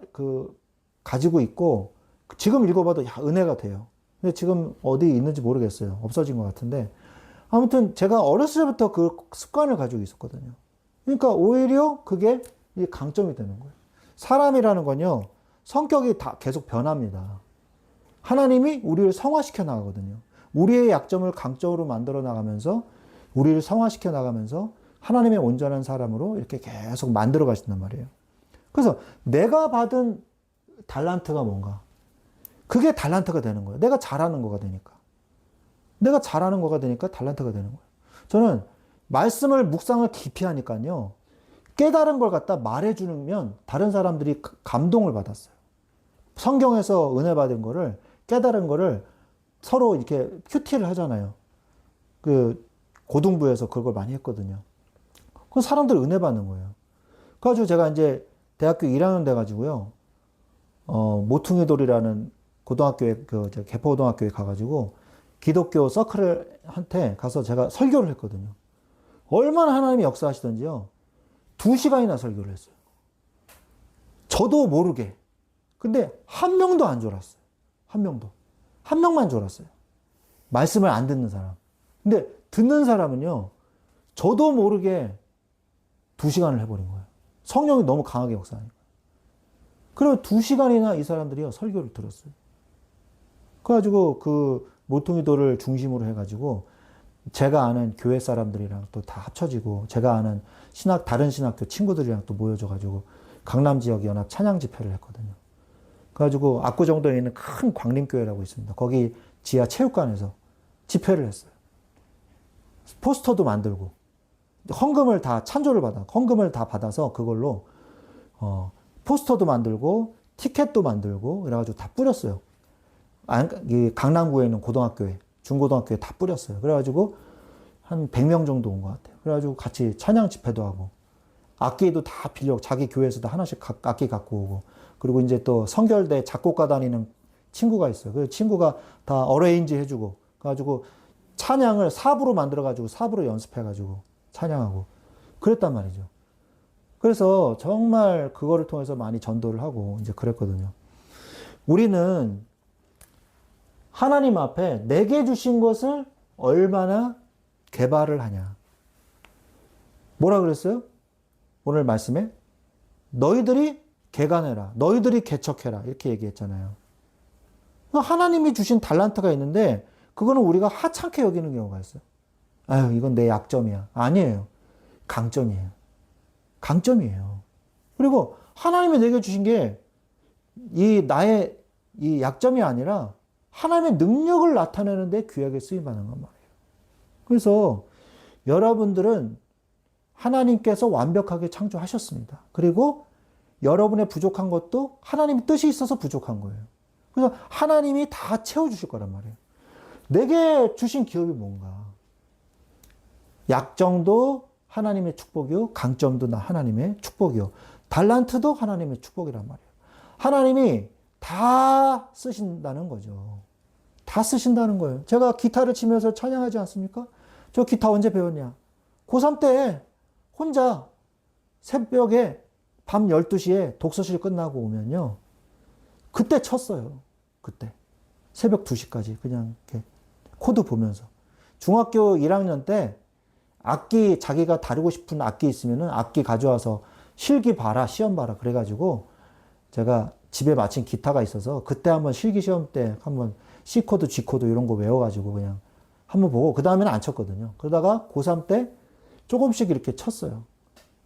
S1: 가지고 있고, 지금 읽어봐도 은혜가 돼요. 근데 지금 어디 있는지 모르겠어요. 없어진 것 같은데. 아무튼 제가 어렸을 때부터 그 습관을 가지고 있었거든요. 그러니까 오히려 그게 이 강점이 되는 거예요. 사람이라는 건요, 성격이 다 계속 변합니다. 하나님이 우리를 성화시켜 나가거든요. 우리의 약점을 강점으로 만들어 나가면서, 우리를 성화시켜 나가면서 하나님의 온전한 사람으로 이렇게 계속 만들어 가신단 말이에요. 그래서 내가 받은 달란트가 뭔가? 그게 달란트가 되는 거예요. 내가 잘하는 거가 되니까. 내가 잘하는 거가 되니까 달란트가 되는 거예요. 저는 말씀을 묵상을 깊이 하니까요. 깨달은 걸 갖다 말해주면 다른 사람들이 감동을 받았어요. 성경에서 은혜 받은 거를, 깨달은 거를 서로 이렇게 큐티를 하잖아요. 고등부에서 그걸 많이 했거든요. 그 사람들 은혜 받는 거예요. 그래가지고 제가 이제 대학교 1학년 돼가지고요. 모퉁이 돌이라는 고등학교에, 개포고등학교에 가가지고 기독교 서클한테 가서 제가 설교를 했거든요. 얼마나 하나님이 역사하시던지요. 2시간이나 설교를 했어요. 저도 모르게. 근데 한 명도 안 졸았어요. 한 명도. 한 명만 졸았어요. 말씀을 안 듣는 사람. 근데 듣는 사람은요. 저도 모르게 2시간을 해버린 거예요. 성령이 너무 강하게 역사하니까. 그리고 2시간이나 이 사람들이요. 설교를 들었어요. 그래가지고 모퉁이돌을 중심으로 해가지고 제가 아는 교회 사람들이랑 또 다 합쳐지고 제가 아는 다른 신학교 친구들이랑 또 모여져가지고 강남 지역 연합 찬양 집회를 했거든요. 그래가지고 압구정동에 있는 큰 광림교회라고 있습니다. 거기 지하 체육관에서 집회를 했어요. 포스터도 만들고 헌금을 다 헌금을 다 받아서 그걸로 포스터도 만들고 티켓도 만들고 그래가지고 다 뿌렸어요. 강남구에 있는 고등학교에 중고등학교에 다 뿌렸어요. 그래가지고 한 100명 정도 온 것 같아요. 그래가지고 같이 찬양 집회도 하고 악기도 다 자기 교회에서 다 하나씩 악기 갖고 오고 그리고 이제 또 성결대 작곡가 다니는 친구가 있어요. 그 친구가 다 어레인지 해주고 그래가지고 찬양을 4부로 만들어가지고 4부로 연습해가지고 찬양하고 그랬단 말이죠. 그래서 정말 그거를 통해서 많이 전도를 하고 이제 그랬거든요. 우리는 하나님 앞에 내게 주신 것을 얼마나 개발을 하냐. 뭐라 그랬어요? 오늘 말씀에 너희들이 개간해라. 너희들이 개척해라. 이렇게 얘기했잖아요. 하나님이 주신 달란트가 있는데 그거는 우리가 하찮게 여기는 경우가 있어요. 아유, 이건 내 약점이야. 아니에요. 강점이에요. 강점이에요. 그리고 하나님이 내게 주신 게 나의 약점이 아니라 하나님의 능력을 나타내는 데 귀하게 쓰임받는 건 말이에요. 그래서 여러분들은 하나님께서 완벽하게 창조하셨습니다. 그리고 여러분의 부족한 것도 하나님의 뜻이 있어서 부족한 거예요. 그래서 하나님이 다 채워주실 거란 말이에요. 내게 주신 기업이 뭔가? 약점도 하나님의 축복이요. 강점도 하나님의 축복이요. 달란트도 하나님의 축복이란 말이에요. 하나님이 다 쓰신다는 거죠. 다 쓰신다는 거예요. 제가 기타를 치면서 찬양하지 않습니까? 저 기타 언제 배웠냐? 고3 때 혼자 새벽에 밤 12시에 독서실 끝나고 오면요. 그때 쳤어요. 그때. 새벽 2시까지 그냥 이렇게 코드 보면서. 중학교 1학년 때 악기 자기가 다루고 싶은 악기 있으면은 악기 가져와서 실기 봐라, 시험 봐라. 그래가지고 제가 집에 마침 기타가 있어서 그때 한번 실기 시험 때 한번 C 코드, G 코드 이런 거 외워가지고 그냥 한번 보고 그 다음에는 안 쳤거든요. 그러다가 고3 때 조금씩 이렇게 쳤어요.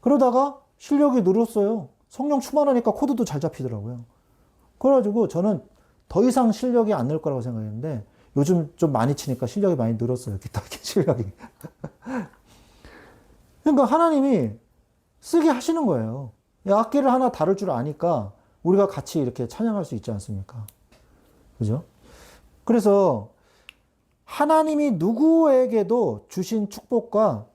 S1: 그러다가 실력이 늘었어요. 성령 충만하니까 코드도 잘 잡히더라고요. 그래가지고 저는 더 이상 실력이 안 늘 거라고 생각했는데 요즘 좀 많이 치니까 실력이 많이 늘었어요. 기타 실력이. 그러니까 하나님이 쓰게 하시는 거예요. 악기를 하나 다룰 줄 아니까 우리가 같이 이렇게 찬양할 수 있지 않습니까? 그죠? 그래서 하나님이 누구에게도 주신 축복과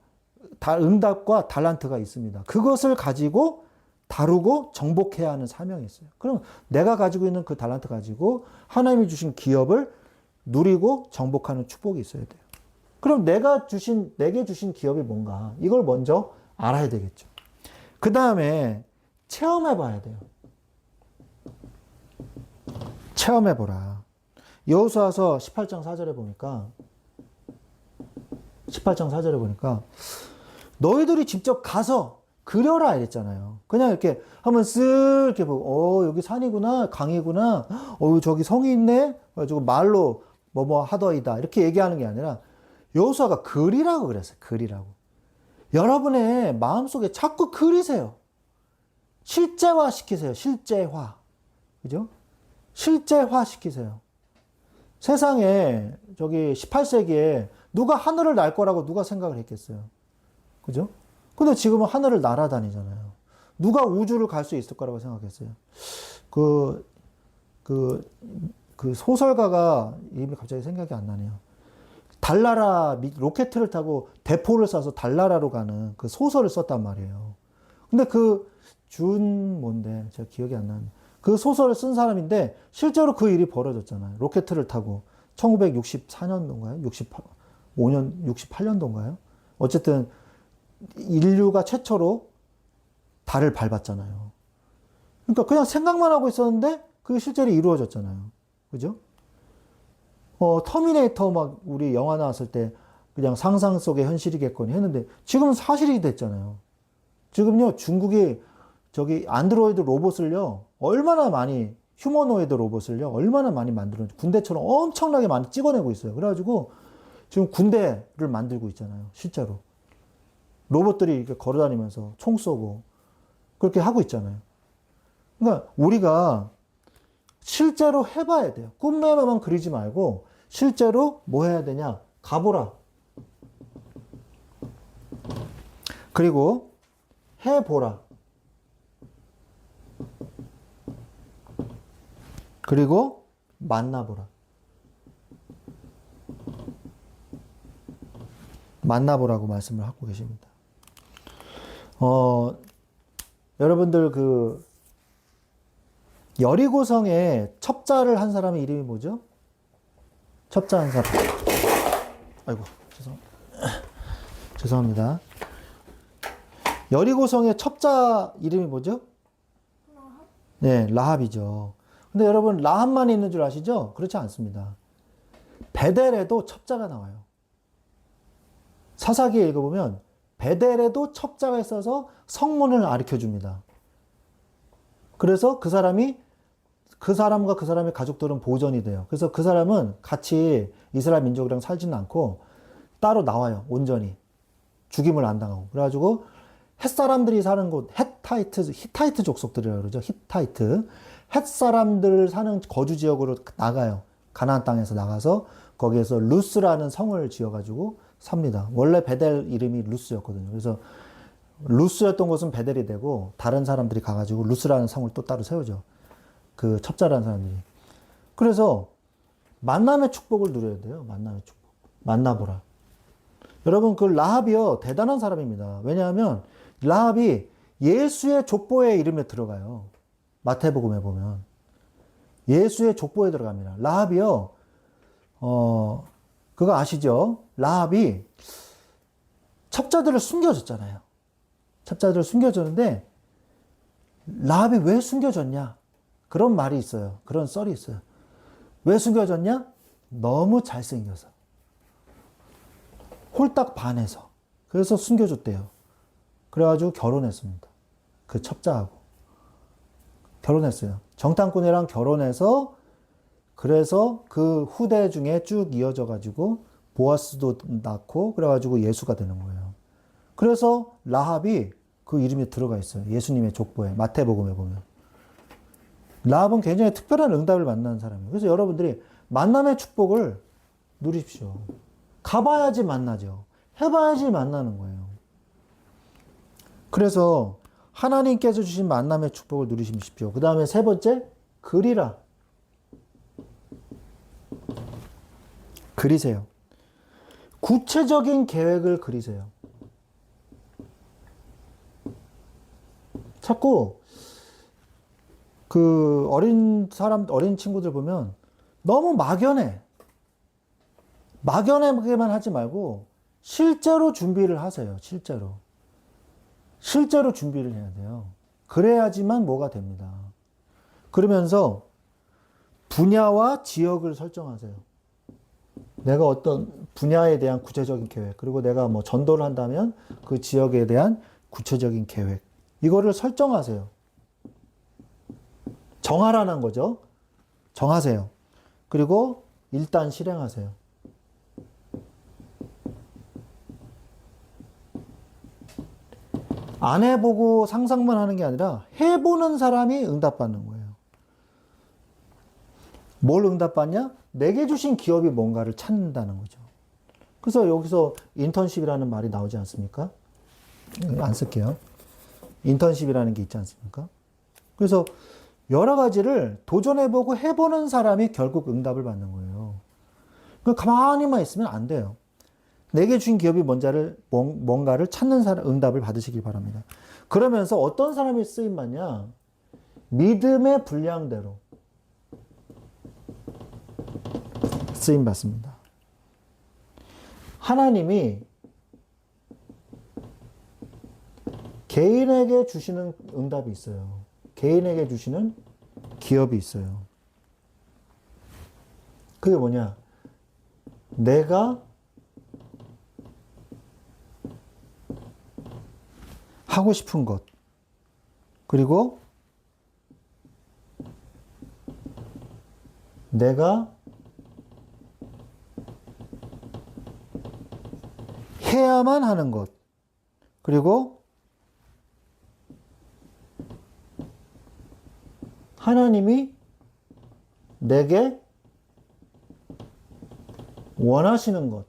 S1: 응답과 달란트가 있습니다. 그것을 가지고 다루고 정복해야 하는 사명이 있어요. 그럼 내가 가지고 있는 그 달란트 가지고 하나님이 주신 기업을 누리고 정복하는 축복이 있어야 돼요. 그럼 내게 주신 기업이 뭔가? 이걸 먼저 알아야 되겠죠. 그 다음에 체험해 봐야 돼요. 체험해 보라. 여호수아서 18장 4절에 보니까 너희들이 직접 가서 그려라 이랬잖아요. 그냥 이렇게 한번 쓱 이렇게 보고 여기 산이구나, 강이구나, 저기 성이 있네. 그래가지고 말로 뭐뭐 하더이다 이렇게 얘기하는 게 아니라 여호수아가 그리라고 그랬어요. 그리라고. 여러분의 마음속에 자꾸 그리세요. 실제화 시키세요. 실제화. 그죠? 실제화 시키세요. 세상에 저기 18세기에 누가 하늘을 날 거라고 누가 생각을 했겠어요. 그죠? 근데 지금은 하늘을 날아다니잖아요. 누가 우주를 갈 수 있을 거라고 생각했어요. 그 소설가가 이름이 갑자기 생각이 안 나네요. 달나라 로켓을 타고 대포를 쏴서 달나라로 가는 그 소설을 썼단 말이에요. 근데 뭔데 제가 기억이 안 나는데 그 소설을 쓴 사람인데 실제로 그 일이 벌어졌잖아요. 로켓을 타고 1964년도인가요? 68년도인가요? 어쨌든 인류가 최초로 달을 밟았잖아요. 그러니까 그냥 생각만 하고 있었는데 그게 실제로 이루어졌잖아요. 그죠? 터미네이터 막 우리 영화 나왔을 때 그냥 상상 속의 현실이겠거니 했는데 지금은 사실이 됐잖아요. 지금요 중국이 저기 안드로이드 로봇을요 얼마나 많이 휴머노이드 로봇을요, 얼마나 많이 만들었는지, 군대처럼 엄청나게 많이 찍어내고 있어요. 그래가지고 지금 군대를 만들고 있잖아요. 실제로. 로봇들이 이렇게 걸어다니면서 총 쏘고 그렇게 하고 있잖아요. 그러니까 우리가 실제로 해봐야 돼요. 꿈에만 그리지 말고 실제로 뭐 해야 되냐? 가보라. 그리고 해보라. 그리고 만나보라. 만나보라고 말씀을 하고 계십니다. 여러분들 그 여리고성에 첩자를 한 사람의 이름이 뭐죠? 첩자 한 사람. 아이고, 죄송합니다. 여리고성의 첩자 이름이 뭐죠? 라합? 네, 라합이죠. 근데 여러분, 라합만 있는 줄 아시죠? 그렇지 않습니다. 베델에도 첩자가 나와요. 사사기에 읽어보면 베델에도 첩자가 있어서 성문을 가르쳐 줍니다. 그래서 그 사람과 그 사람의 가족들은 보존이 돼요. 그래서 그 사람은 같이 이스라엘 민족이랑 살지는 않고 따로 나와요. 온전히. 죽임을 안 당하고. 그래가지고 햇사람들이 사는 곳, 히타이트 족속들이라고 그러죠. 히타이트. 햇사람들 사는 거주 지역으로 나가요. 가나안 땅에서 나가서 거기에서 루스라는 성을 지어가지고 삽니다. 원래 베델 이름이 루스였거든요. 그래서 루스였던 곳은 베델이 되고 다른 사람들이 가가지고 루스라는 성을 또 따로 세우죠. 그 첩자라는 사람들이. 그래서 만남의 축복을 누려야 돼요. 만남의 축복. 만나보라. 여러분 그 라합이요 대단한 사람입니다. 왜냐하면 라합이 예수의 족보의 이름에 들어가요. 마태복음에 보면 예수의 족보에 들어갑니다. 라합이요 그거 아시죠? 라합이 첩자들을 숨겨줬잖아요. 첩자들을 숨겨줬는데 라합이 왜 숨겨졌냐? 그런 말이 있어요. 그런 썰이 있어요. 왜 숨겨졌냐? 너무 잘생겨서. 홀딱 반해서. 그래서 숨겨줬대요. 그래가지고 결혼했습니다. 그 첩자하고. 결혼했어요. 정탐꾼이랑 결혼해서 그래서 그 후대 중에 쭉 이어져가지고 보아스도 낳고 그래가지고 예수가 되는 거예요. 그래서 라합이 그 이름이 들어가 있어요. 예수님의 족보에 마태복음에 보면. 라합은 굉장히 특별한 응답을 만나는 사람이에요. 그래서 여러분들이 만남의 축복을 누리십시오. 가봐야지 만나죠. 해봐야지 만나는 거예요. 그래서 하나님께서 주신 만남의 축복을 누리십시오. 그 다음에 세 번째, 그리라. 그리세요. 구체적인 계획을 그리세요. 자꾸 그 어린 친구들 보면 너무 막연하게만 하지 말고 실제로 준비를 하세요. 실제로 준비를 해야 돼요. 그래야지만 뭐가 됩니다. 그러면서 분야와 지역을 설정하세요. 내가 어떤 분야에 대한 구체적인 계획, 그리고 내가 뭐 전도를 한다면 그 지역에 대한 구체적인 계획, 이거를 설정하세요. 정하라는 거죠. 정하세요. 그리고 일단 실행하세요. 안 해보고 상상만 하는 게 아니라 해보는 사람이 응답받는 거예요. 뭘 응답받냐? 내게 주신 기업이 뭔가를 찾는다는 거죠. 그래서 여기서 인턴십이라는 말이 나오지 않습니까? 안 쓸게요. 인턴십이라는 게 있지 않습니까? 그래서 여러 가지를 도전해보고 해보는 사람이 결국 응답을 받는 거예요. 가만히만 있으면 안 돼요. 내게 주신 기업이 뭔가를 찾는 사람, 응답을 받으시길 바랍니다. 그러면서 어떤 사람이 쓰임받냐? 믿음의 분량대로 쓰임받습니다. 하나님이 개인에게 주시는 응답이 있어요. 개인에게 주시는 기업이 있어요. 그게 뭐냐? 내가 하고 싶은 것, 그리고 내가 해야만 하는 것. 그리고 하나님이 내게 원하시는 것.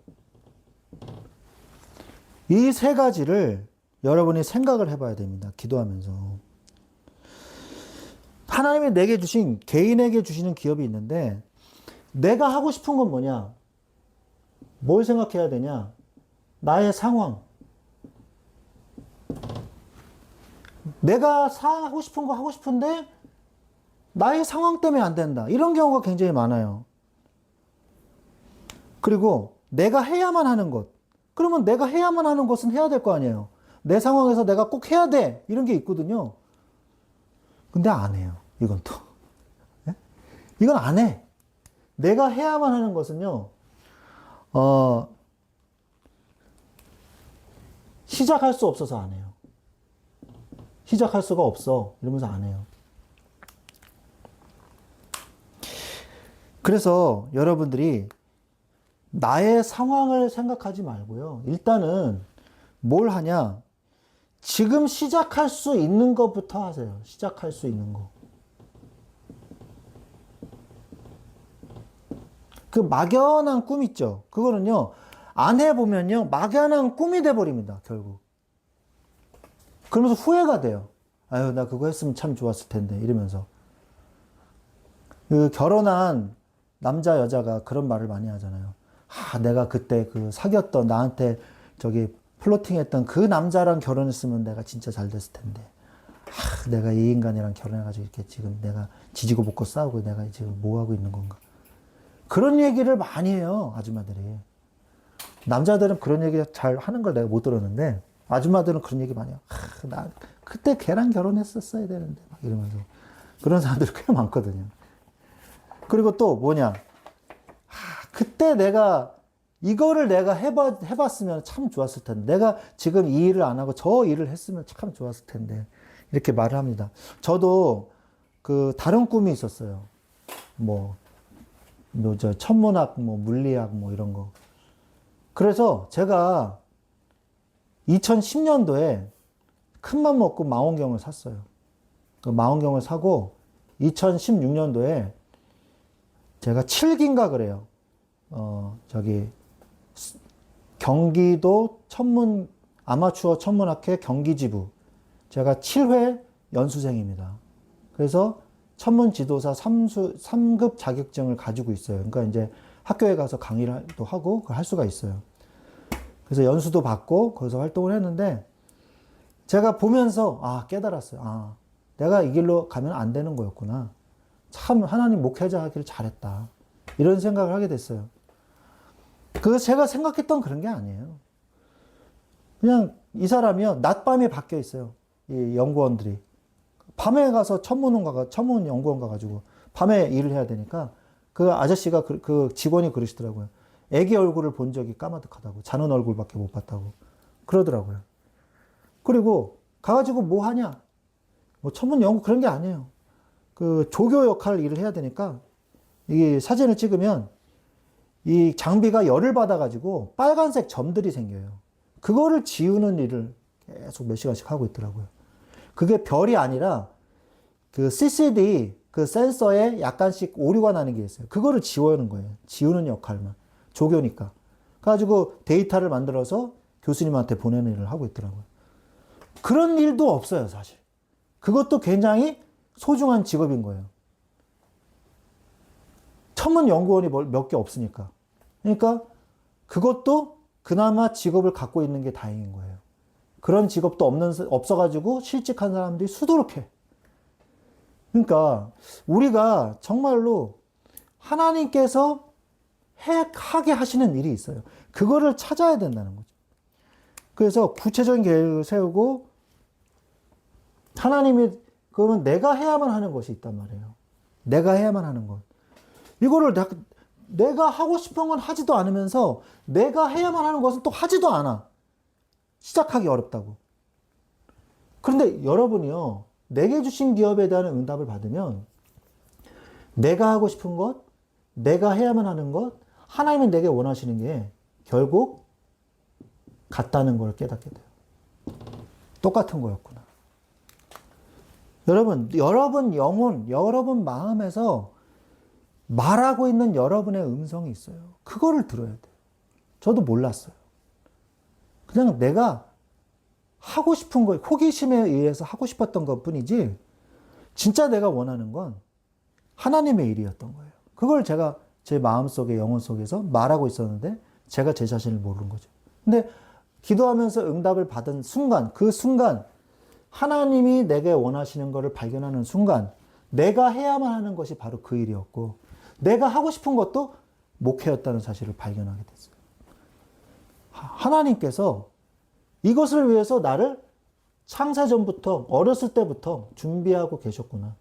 S1: 이 세 가지를 여러분이 생각을 해봐야 됩니다. 기도하면서. 하나님이 내게 주신, 개인에게 주시는 기업이 있는데, 내가 하고 싶은 건 뭐냐? 뭘 생각해야 되냐? 나의 상황. 내가 하고 싶은 거 하고 싶은데, 나의 상황 때문에 안 된다. 이런 경우가 굉장히 많아요. 그리고 내가 해야만 하는 것. 그러면 내가 해야만 하는 것은 해야 될 거 아니에요. 내 상황에서 내가 꼭 해야 돼. 이런 게 있거든요. 근데 안 해요. 이건 또. 네? 이건 안 해. 내가 해야만 하는 것은요. 시작할 수 없어서 안 해요. 시작할 수가 없어. 이러면서 안 해요. 그래서 여러분들이 나의 상황을 생각하지 말고요. 일단은 뭘 하냐? 지금 시작할 수 있는 것부터 하세요. 시작할 수 있는 거. 그 막연한 꿈 있죠? 그거는요, 안 해보면요, 막연한 꿈이 돼버립니다, 결국. 그러면서 후회가 돼요. 아유, 나 그거 했으면 참 좋았을 텐데, 이러면서. 그 결혼한 남자, 여자가 그런 말을 많이 하잖아요. 아, 내가 그때 그 사귀었던, 나한테 저기 플로팅 했던 그 남자랑 결혼했으면 내가 진짜 잘 됐을 텐데. 아, 내가 이 인간이랑 결혼해가지고 이렇게 지금 내가 지지고 볶고 싸우고 내가 지금 뭐 하고 있는 건가. 그런 얘기를 많이 해요, 아줌마들이. 남자들은 그런 얘기 잘 하는 걸 내가 못 들었는데, 아줌마들은 그런 얘기 많이 해요. 아, 나 그때 걔랑 결혼했었어야 되는데, 막 이러면서. 그런 사람들이 꽤 많거든요. 그리고 또 뭐냐. 그때 내가 이거를 내가 해봤으면 참 좋았을 텐데. 내가 지금 이 일을 안 하고 저 일을 했으면 참 좋았을 텐데. 이렇게 말을 합니다. 저도 그 다른 꿈이 있었어요. 저 천문학, 물리학, 이런 거. 그래서 제가 2010년도에 큰맘 먹고 망원경을 샀어요. 그 망원경을 사고 2016년도에 제가 7기인가 그래요. 경기도 아마추어 천문학회 경기지부. 제가 7회 연수생입니다. 그래서 천문지도사 3급 자격증을 가지고 있어요. 그러니까 이제 학교에 가서 강의를 또 하고 그걸 할 수가 있어요. 그래서 연수도 받고 거기서 활동을 했는데 제가 보면서 깨달았어요. 내가 이 길로 가면 안 되는 거였구나. 참 하나님 목회자 하기를 잘했다. 이런 생각을 하게 됐어요. 그래서 제가 생각했던 그런 게 아니에요. 그냥 이 사람이요. 낮밤이 바뀌어 있어요. 이 연구원들이. 밤에 가서 천문 연구원 가가지고 밤에 일을 해야 되니까 그 아저씨가 그 직원이 그러시더라고요. 애기 얼굴을 본 적이 까마득하다고. 자는 얼굴밖에 못 봤다고. 그러더라고요. 그리고 가가지고 뭐 하냐? 천문 연구 그런 게 아니에요. 그 조교 역할 일을 해야 되니까 이 사진을 찍으면 이 장비가 열을 받아가지고 빨간색 점들이 생겨요. 그거를 지우는 일을 계속 몇 시간씩 하고 있더라고요. 그게 별이 아니라 그 CCD 그 센서에 약간씩 오류가 나는 게 있어요. 그거를 지우는 거예요. 지우는 역할만. 조교니까. 그래가지고 데이터를 만들어서 교수님한테 보내는 일을 하고 있더라고요. 그런 일도 없어요, 사실. 그것도 굉장히 소중한 직업인 거예요. 천문 연구원이 몇 개 없으니까. 그러니까 그것도 그나마 직업을 갖고 있는 게 다행인 거예요. 그런 직업도 없어가지고 실직한 사람들이 수두룩해. 그러니까 우리가 정말로 하나님께서 하게 하시는 일이 있어요. 그거를 찾아야 된다는 거죠. 그래서 구체적인 계획을 세우고 하나님이 그러면 내가 해야만 하는 것이 있단 말이에요. 내가 해야만 하는 것. 이거를 내가 하고 싶은 건 하지도 않으면서 내가 해야만 하는 것은 또 하지도 않아. 시작하기 어렵다고. 그런데 여러분이요. 내게 주신 기업에 대한 응답을 받으면 내가 하고 싶은 것, 내가 해야만 하는 것, 하나님은 내게 원하시는 게 결국 같다는 걸 깨닫게 돼요. 똑같은 거였구나. 여러분 영혼, 여러분 마음에서 말하고 있는 여러분의 음성이 있어요. 그거를 들어야 돼요. 저도 몰랐어요. 그냥 내가 하고 싶은 거, 호기심에 의해서 하고 싶었던 것 뿐이지, 진짜 내가 원하는 건 하나님의 일이었던 거예요. 그걸 제가 제 마음속에, 영혼 속에서 말하고 있었는데, 제가 제 자신을 모르는 거죠. 근데 기도하면서 응답을 받은 순간, 그 순간, 하나님이 내게 원하시는 것을 발견하는 순간, 내가 해야만 하는 것이 바로 그 일이었고, 내가 하고 싶은 것도 목회였다는 사실을 발견하게 됐어요. 하나님께서 이것을 위해서 나를 창세전부터, 어렸을 때부터 준비하고 계셨구나.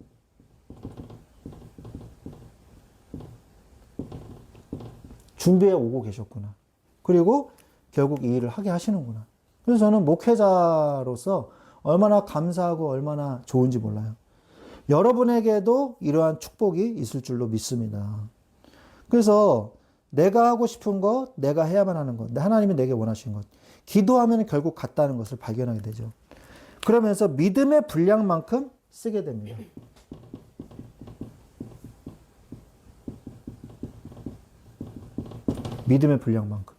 S1: 준비해 오고 계셨구나. 그리고 결국 이 일을 하게 하시는구나. 그래서 저는 목회자로서 얼마나 감사하고 얼마나 좋은지 몰라요. 여러분에게도 이러한 축복이 있을 줄로 믿습니다. 그래서 내가 하고 싶은 것, 내가 해야만 하는 것, 하나님이 내게 원하시는 것, 기도하면 결국 같다는 것을 발견하게 되죠. 그러면서 믿음의 분량만큼 쓰게 됩니다. 믿음의 분량만큼.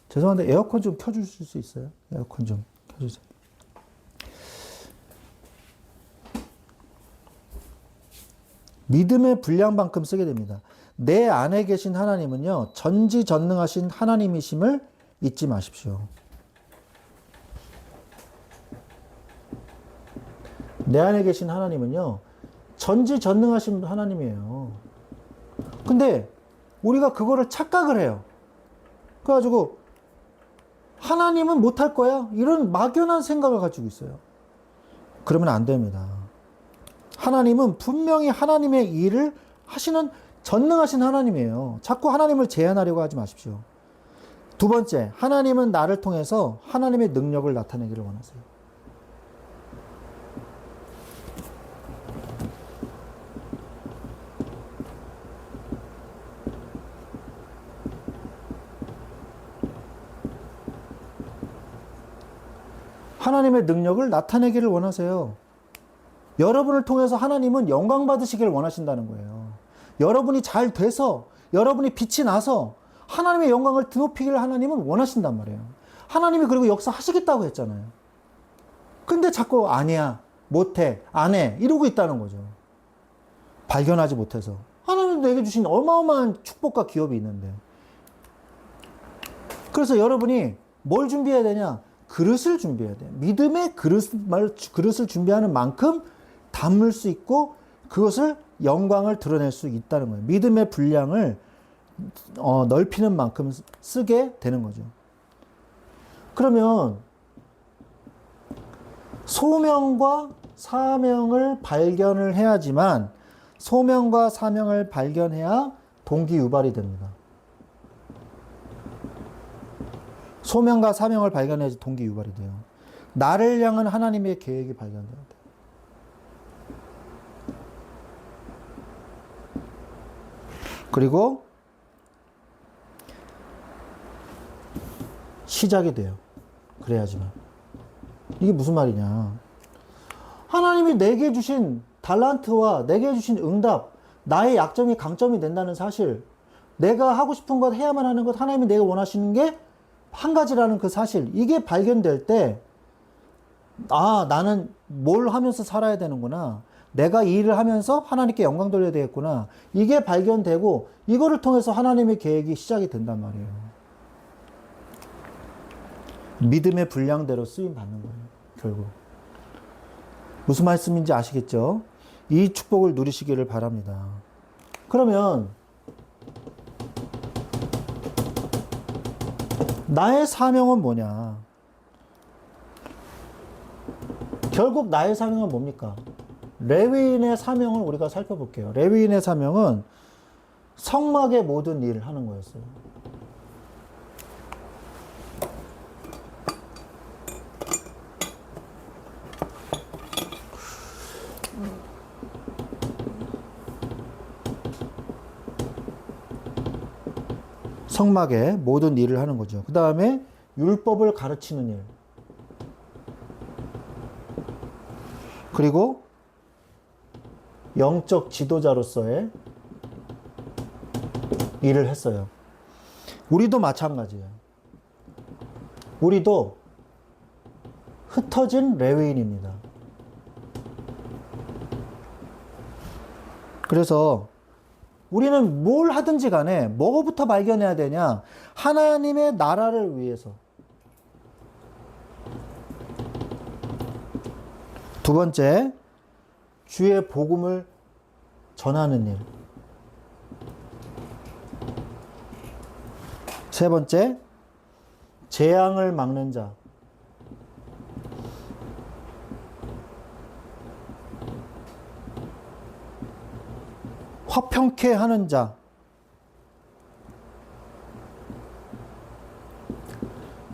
S1: 죄송한데 에어컨 좀 켜주실 수 있어요? 에어컨 좀 켜주세요. 믿음의 분량만큼 쓰게 됩니다. 내 안에 계신 하나님은요, 전지전능하신 하나님이심을 잊지 마십시오. 내 안에 계신 하나님은요, 전지전능하신 하나님이에요. 근데 우리가 그거를 착각을 해요. 그래가지고 하나님은 못할 거야? 이런 막연한 생각을 가지고 있어요. 그러면 안 됩니다. 하나님은 분명히 하나님의 일을 하시는 전능하신 하나님이에요. 자꾸 하나님을 제한하려고 하지 마십시오. 두 번째, 하나님은 나를 통해서 하나님의 능력을 나타내기를 원하세요. 하나님의 능력을 나타내기를 원하세요. 여러분을 통해서 하나님은 영광 받으시기를 원하신다는 거예요. 여러분이 잘 돼서, 여러분이 빛이 나서 하나님의 영광을 드높이기를 하나님은 원하신단 말이에요. 하나님이 그리고 역사하시겠다고 했잖아요. 근데 자꾸 아니야, 못해, 안 해 이러고 있다는 거죠. 발견하지 못해서. 하나님 내게 주신 어마어마한 축복과 기업이 있는데. 그래서 여러분이 뭘 준비해야 되냐? 그릇을 준비해야 돼요. 믿음의 그릇을 준비하는 만큼 담을 수 있고 그것을 영광을 드러낼 수 있다는 거예요. 믿음의 분량을 넓히는 만큼 쓰게 되는 거죠. 그러면 소명과 사명을 발견을 해야지만, 소명과 사명을 발견해야 동기유발이 됩니다. 소명과 사명을 발견해야지 동기유발이 돼요. 나를 향한 하나님의 계획이 발견돼야 돼요. 그리고 시작이 돼요. 그래야지만. 이게 무슨 말이냐. 하나님이 내게 주신 달란트와 내게 주신 응답, 나의 약점이 강점이 된다는 사실, 내가 하고 싶은 것, 해야만 하는 것, 하나님이 내가 원하시는 게 한 가지라는 그 사실, 이게 발견될 때, 아, 나는 뭘 하면서 살아야 되는구나. 내가 이 일을 하면서 하나님께 영광 돌려야 되겠구나. 이게 발견되고, 이거를 통해서 하나님의 계획이 시작이 된단 말이에요. 믿음의 분량대로 쓰임 받는 거예요, 결국. 무슨 말씀인지 아시겠죠? 이 축복을 누리시기를 바랍니다. 그러면 나의 사명은 뭐냐? 결국 나의 사명은 뭡니까? 레위인의 사명을 우리가 살펴볼게요. 레위인의 사명은 성막의 모든 일을 하는 거였어요. 성막의 모든 일을 하는 거죠. 그 다음에 율법을 가르치는 일. 그리고 영적 지도자로서의 일을 했어요. 우리도 마찬가지예요. 우리도 흩어진 레위인입니다. 그래서 우리는 뭘 하든지 간에 뭐부터 발견해야 되냐? 하나님의 나라를 위해서. 두 번째, 주의 복음을 전하는 일. 세 번째, 재앙을 막는 자. 화평케 하는 자.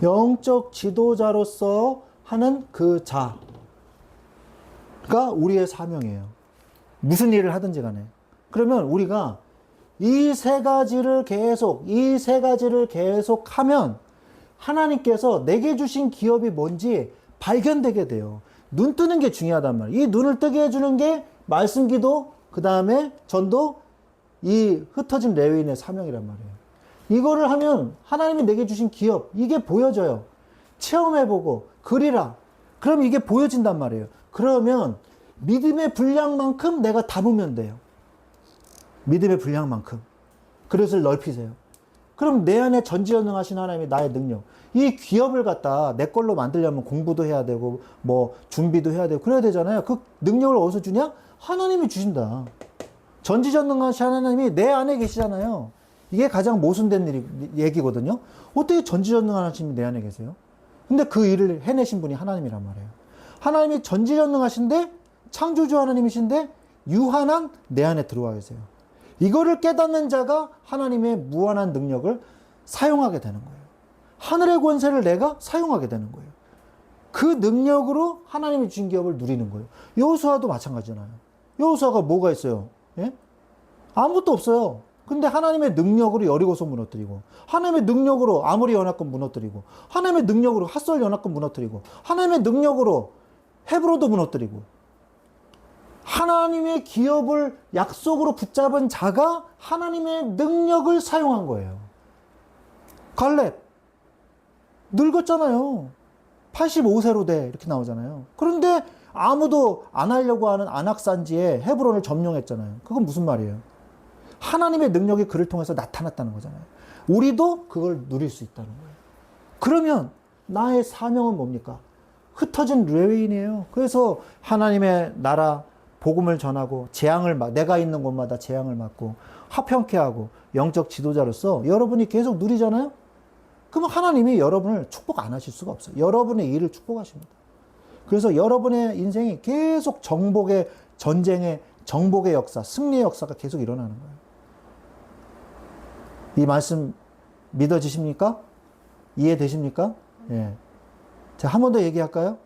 S1: 영적 지도자로서 하는 그 자가 우리의 사명이에요. 무슨 일을 하든지 간에. 그러면 우리가 이 세 가지를 계속 하면 하나님께서 내게 주신 기업이 뭔지 발견되게 돼요. 눈 뜨는 게 중요하단 말이에요. 이 눈을 뜨게 해주는 게 말씀 기도, 그 다음에 전도, 이 흩어진 레위인의 사명이란 말이에요. 이거를 하면 하나님이 내게 주신 기업, 이게 보여져요. 체험해보고, 그리라. 그럼 이게 보여진단 말이에요. 그러면 믿음의 분량만큼 내가 담으면 돼요. 믿음의 분량만큼. 그릇을 넓히세요. 그럼 내 안에 전지전능하신 하나님이 나의 능력. 이 기업을 갖다 내 걸로 만들려면 공부도 해야 되고, 뭐, 준비도 해야 되고, 그래야 되잖아요. 그 능력을 어디서 주냐? 하나님이 주신다. 전지전능하신 하나님이 내 안에 계시잖아요. 이게 가장 모순된 얘기거든요. 어떻게 전지전능하신 내 안에 계세요? 근데 그 일을 해내신 분이 하나님이란 말이에요. 하나님이 전지전능하신데, 창조주 하나님이신데, 유한한 내 안에 들어와 계세요. 이거를 깨닫는 자가 하나님의 무한한 능력을 사용하게 되는 거예요. 하늘의 권세를 내가 사용하게 되는 거예요. 그 능력으로 하나님이 주신 기업을 누리는 거예요. 여호수아도 마찬가지잖아요. 여호수아가 뭐가 있어요? 예? 아무것도 없어요. 근데 하나님의 능력으로 여리고서 무너뜨리고, 하나님의 능력으로 아모리 연합군 무너뜨리고, 하나님의 능력으로 핫솔 연합군 무너뜨리고, 하나님의 능력으로 헤브론도 무너뜨리고, 하나님의 기업을 약속으로 붙잡은 자가 하나님의 능력을 사용한 거예요. 갈렙 늙었잖아요. 85세로 돼 이렇게 나오잖아요. 그런데 아무도 안 하려고 하는 안악산지에 헤브론을 점령했잖아요. 그건 무슨 말이에요? 하나님의 능력이 그를 통해서 나타났다는 거잖아요. 우리도 그걸 누릴 수 있다는 거예요. 그러면 나의 사명은 뭡니까? 흩어진 레위인이에요. 그래서 하나님의 나라 복음을 전하고 내가 있는 곳마다 재앙을 막고 화평케 하고 영적 지도자로서 여러분이 계속 누리잖아요. 그러면 하나님이 여러분을 축복 안 하실 수가 없어요. 여러분의 일을 축복하십니다. 그래서 여러분의 인생이 계속 정복의 전쟁의 정복의 역사, 승리의 역사가 계속 일어나는 거예요. 이 말씀 믿어지십니까? 이해되십니까? 예. 자, 한 번 더 얘기할까요?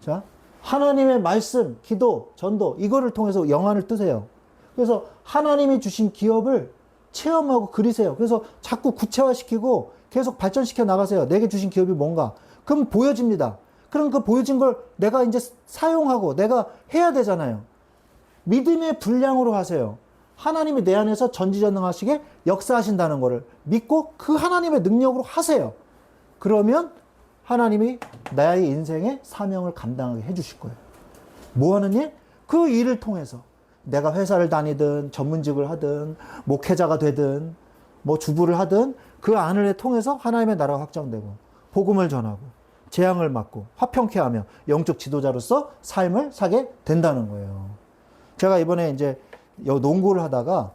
S1: 자, 하나님의 말씀, 기도, 전도, 이거를 통해서 영안을 뜨세요. 그래서 하나님이 주신 기업을 체험하고 그리세요. 그래서 자꾸 구체화시키고 계속 발전시켜 나가세요. 내게 주신 기업이 뭔가. 그럼 보여집니다. 그럼 그 보여진 걸 내가 이제 사용하고 내가 해야 되잖아요. 믿음의 분량으로 하세요. 하나님이 내 안에서 전지전능하시게 역사하신다는 것을 믿고 그 하나님의 능력으로 하세요. 그러면 하나님이 나의 인생의 사명을 감당하게 해주실 거예요. 뭐 하는 일? 그 일을 통해서 내가 회사를 다니든 전문직을 하든 목회자가 되든 뭐 주부를 하든 그 안을 통해서 하나님의 나라가 확장되고 복음을 전하고 재앙을 막고 화평케 하며 영적 지도자로서 삶을 사게 된다는 거예요. 제가 이번에 이제 농구를 하다가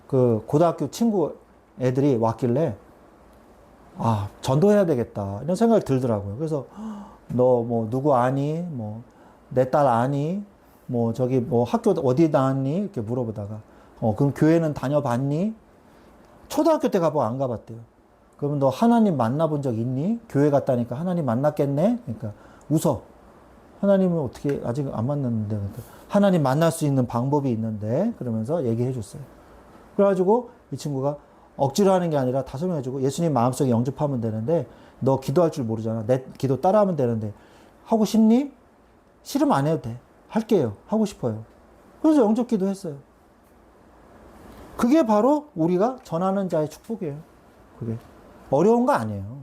S1: 그 고등학교 친구 애들이 왔길래 전도해야 되겠다 이런 생각이 들더라고요. 그래서 너 뭐 누구 아니? 뭐 내 딸 아니? 뭐 저기 뭐 학교 어디 나왔니? 이렇게 물어보다가 그럼 교회는 다녀봤니? 초등학교 때 가보고 안 가봤대요. 그러면 너 하나님 만나본 적 있니? 교회 갔다니까 하나님 만났겠네? 그러니까 웃어. 하나님은 어떻게 아직 안 만났는데 그러니까 하나님 만날 수 있는 방법이 있는데 그러면서 얘기해 줬어요. 그래가지고 이 친구가 억지로 하는 게 아니라 다 설명해주고 예수님 마음속에 영접하면 되는데 너 기도할 줄 모르잖아. 내 기도 따라하면 되는데 하고 싶니? 싫으면 안 해도 돼. 할게요. 하고 싶어요. 그래서 영접 기도했어요. 그게 바로 우리가 전하는 자의 축복이에요. 그게 어려운 거 아니에요.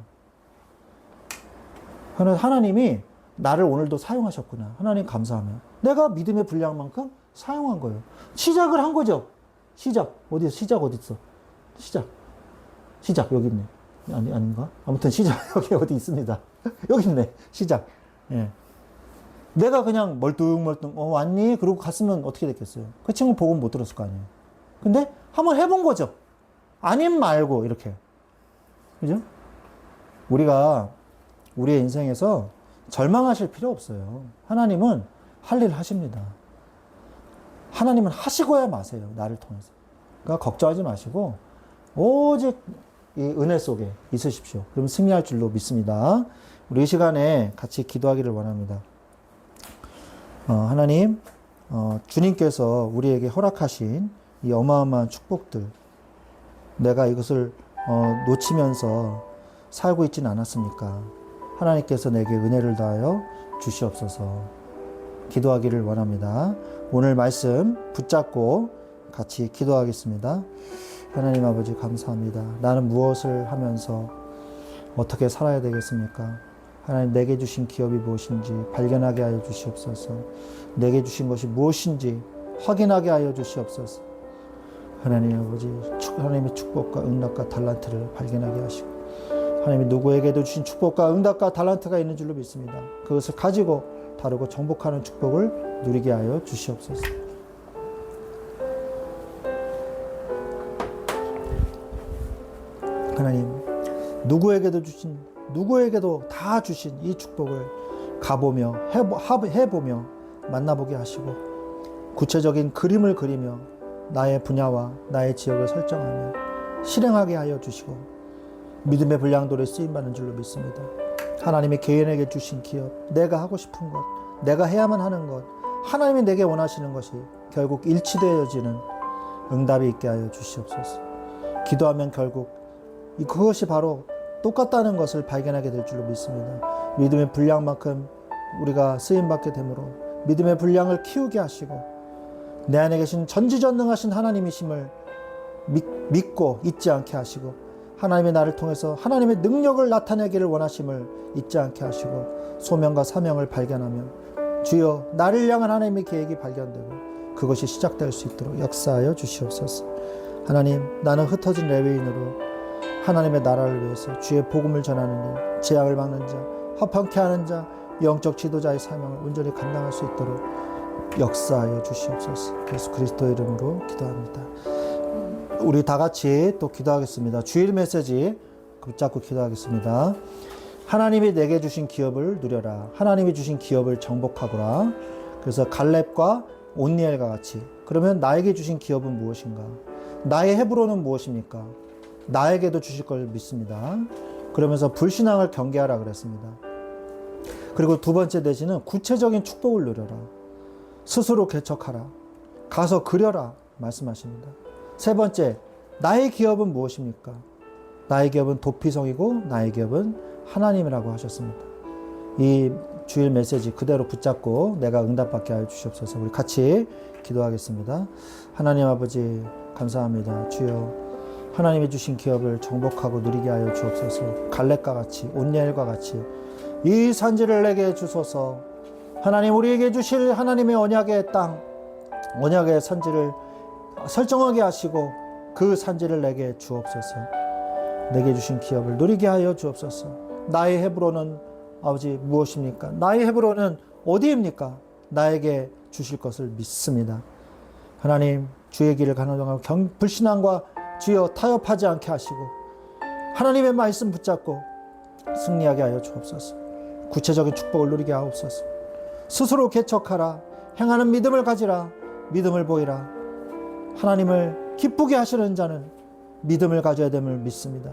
S1: 하나님이 나를 오늘도 사용하셨구나. 하나님 감사하며 내가 믿음의 분량만큼 사용한 거예요. 시작을 한 거죠. 시작 어디 시작 어디 있어? 시작 여기 있네. 아닌가? 아무튼 시작 여기 어디 있습니다. 여기 있네. 시작. 예. 내가 그냥 멀뚱멀뚱 왔니? 그러고 갔으면 어떻게 됐겠어요? 그 친구 복음 못 들었을 거 아니에요. 근데 한번 해본 거죠. 아님 말고 이렇게. 그죠? 우리가 우리의 인생에서 절망하실 필요 없어요. 하나님은 할 일 하십니다. 하나님은 하시고야 마세요. 나를 통해서. 그러니까 걱정하지 마시고 오직 이 은혜 속에 있으십시오. 그럼 승리할 줄로 믿습니다. 우리 이 시간에 같이 기도하기를 원합니다. 하나님, 주님께서 우리에게 허락하신 이 어마어마한 축복들, 내가 이것을 놓치면서 살고 있지는 않았습니까? 하나님께서 내게 은혜를 다하여 주시옵소서. 기도하기를 원합니다. 오늘 말씀 붙잡고 같이 기도하겠습니다. 하나님 아버지 감사합니다. 나는 무엇을 하면서 어떻게 살아야 되겠습니까? 하나님 내게 주신 기업이 무엇인지 발견하게 하여 주시옵소서. 내게 주신 것이 무엇인지 확인하게 하여 주시옵소서. 하나님 아버지 하나님의 축복과 응답과 달란트를 발견하게 하시고 하나님이 누구에게도 주신 축복과 응답과 달란트가 있는 줄로 믿습니다. 그것을 가지고 다루고 정복하는 축복을 누리게 하여 주시옵소서. 하나님 누구에게도 다 주신 이 축복을 가보며 해보며 만나보게 하시고 구체적인 그림을 그리며 나의 분야와 나의 지역을 설정하며 실행하게 하여 주시고 믿음의 분량도를 쓰임받는 줄로 믿습니다. 하나님이 개인에게 주신 기업, 내가 하고 싶은 것, 내가 해야만 하는 것, 하나님이 내게 원하시는 것이 결국 일치되어지는 응답이 있게 하여 주시옵소서. 기도하면 결국 그것이 바로 똑같다는 것을 발견하게 될 줄로 믿습니다. 믿음의 분량만큼 우리가 쓰임받게 되므로 믿음의 분량을 키우게 하시고 내 안에 계신 전지전능하신 하나님이심을 믿고 잊지 않게 하시고 하나님의 나를 통해서 하나님의 능력을 나타내기를 원하심을 잊지 않게 하시고 소명과 사명을 발견하며 주여 나를 향한 하나님의 계획이 발견되고 그것이 시작될 수 있도록 역사하여 주시옵소서. 하나님 나는 흩어진 레위인으로 하나님의 나라를 위해서 주의 복음을 전하는 일, 재앙을 막는 자, 화평케 하는 자, 영적 지도자의 사명을 온전히 감당할 수 있도록 역사하여 주시옵소서. 예수 그리스도의 이름으로 기도합니다. 우리 다 같이 또 기도하겠습니다. 주일 메시지 붙잡고 기도하겠습니다. 하나님이 내게 주신 기업을 누려라. 하나님이 주신 기업을 정복하거라. 그래서 갈렙과 온니엘과 같이 그러면 나에게 주신 기업은 무엇인가? 나의 헤브론은 무엇입니까? 나에게도 주실 걸 믿습니다. 그러면서 불신앙을 경계하라 그랬습니다. 그리고 두 번째 대신은 구체적인 축복을 누려라. 스스로 개척하라. 가서 그려라 말씀하십니다. 세 번째, 나의 기업은 무엇입니까? 나의 기업은 도피성이고 나의 기업은 하나님이라고 하셨습니다. 이 주일 메시지 그대로 붙잡고 내가 응답받게 하여 주시옵소서. 우리 같이 기도하겠습니다. 하나님 아버지 감사합니다. 주여 하나님이 주신 기업을 정복하고 누리게 하여 주옵소서. 갈렙과 같이 온니엘과 같이 이 산지를 내게 주소서. 하나님 우리에게 주실 하나님의 언약의 땅, 언약의 산지를 설정하게 하시고 그 산지를 내게 주옵소서. 내게 주신 기업을 누리게 하여 주옵소서. 나의 헤브론은 아버지 무엇입니까? 나의 헤브론은 어디입니까? 나에게 주실 것을 믿습니다. 하나님 주의 길을 가는 동안 불신앙과 주여 타협하지 않게 하시고 하나님의 말씀 붙잡고 승리하게 하여 주옵소서. 구체적인 축복을 누리게 하옵소서. 스스로 개척하라. 행하는 믿음을 가지라. 믿음을 보이라. 하나님을 기쁘게 하시는 자는 믿음을 가져야 됨을 믿습니다.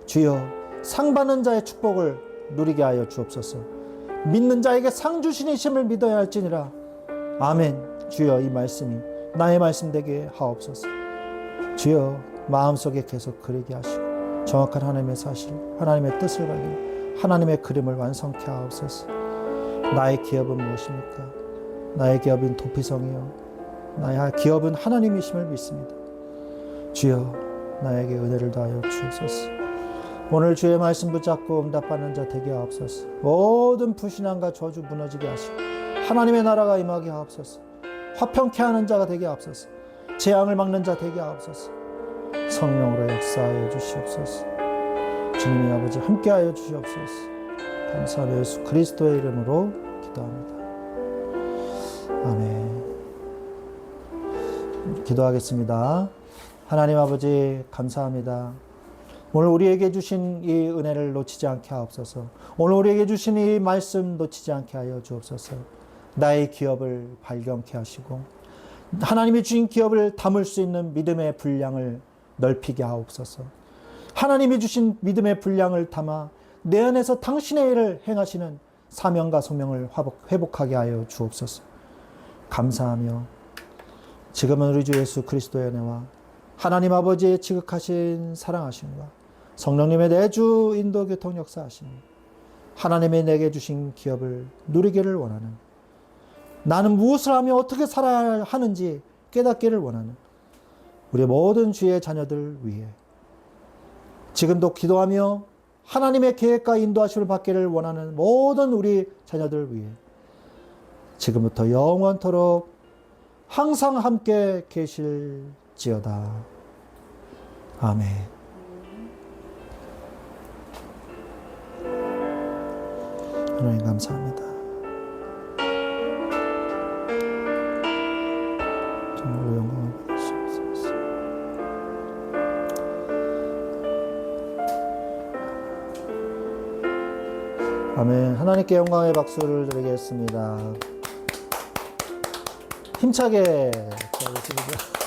S1: 주여 상 받는 자의 축복을 누리게 하여 주옵소서. 믿는 자에게 상 주시니심을 믿어야 할지니라. 아멘. 주여 이 말씀이 나의 말씀 되게 하옵소서. 주여 마음속에 계속 그리게 하시고 정확한 하나님의 사실, 하나님의 뜻을 발견, 하나님의 그림을 완성케 하옵소서. 나의 기업은 무엇입니까? 나의 기업은 도피성이요, 나의 기업은 하나님이심을 믿습니다. 주여, 나에게 은혜를 더하여 주옵소서. 오늘 주의 말씀 붙잡고 응답받는 자 되게 하옵소서. 모든 불신앙과 저주 무너지게 하시고 하나님의 나라가 임하게 하옵소서. 화평케 하는 자가 되게 하옵소서. 재앙을 막는 자 되게 하옵소서. 성령으로 역사하여 주시옵소서. 주님이 아버지 함께하여 주시옵소서. 감사하며 예수 그리스도의 이름으로 기도합니다. 아멘. 기도하겠습니다. 하나님 아버지 감사합니다. 오늘 우리에게 주신 이 은혜를 놓치지 않게 하옵소서. 오늘 우리에게 주신 이 말씀 놓치지 않게 하여 주옵소서. 나의 기업을 발견케 하시고 하나님이 주신 기업을 담을 수 있는 믿음의 분량을 넓히게 하옵소서. 하나님이 주신 믿음의 분량을 담아 내 안에서 당신의 일을 행하시는 사명과 소명을 회복하게 하여 주옵소서. 감사하며 지금은 우리 주 예수 그리스도의 은혜와 하나님 아버지의 지극하신 사랑하심과 성령님의 내주 인도 교통 역사하심, 하나님의 내게 주신 기업을 누리기를 원하는, 나는 무엇을 하며 어떻게 살아야 하는지 깨닫기를 원하는 우리 모든 주의 자녀들 위해 지금도 기도하며 하나님의 계획과 인도하심을 받기를 원하는 모든 우리 자녀들 위해 지금부터 영원토록 항상 함께 계실지어다. 아멘. 하나님 감사합니다. 정말로 영광을 받으시옵소서. 아멘. 하나님께 영광의 박수를 드리겠습니다. 힘차게 기도하겠습니다.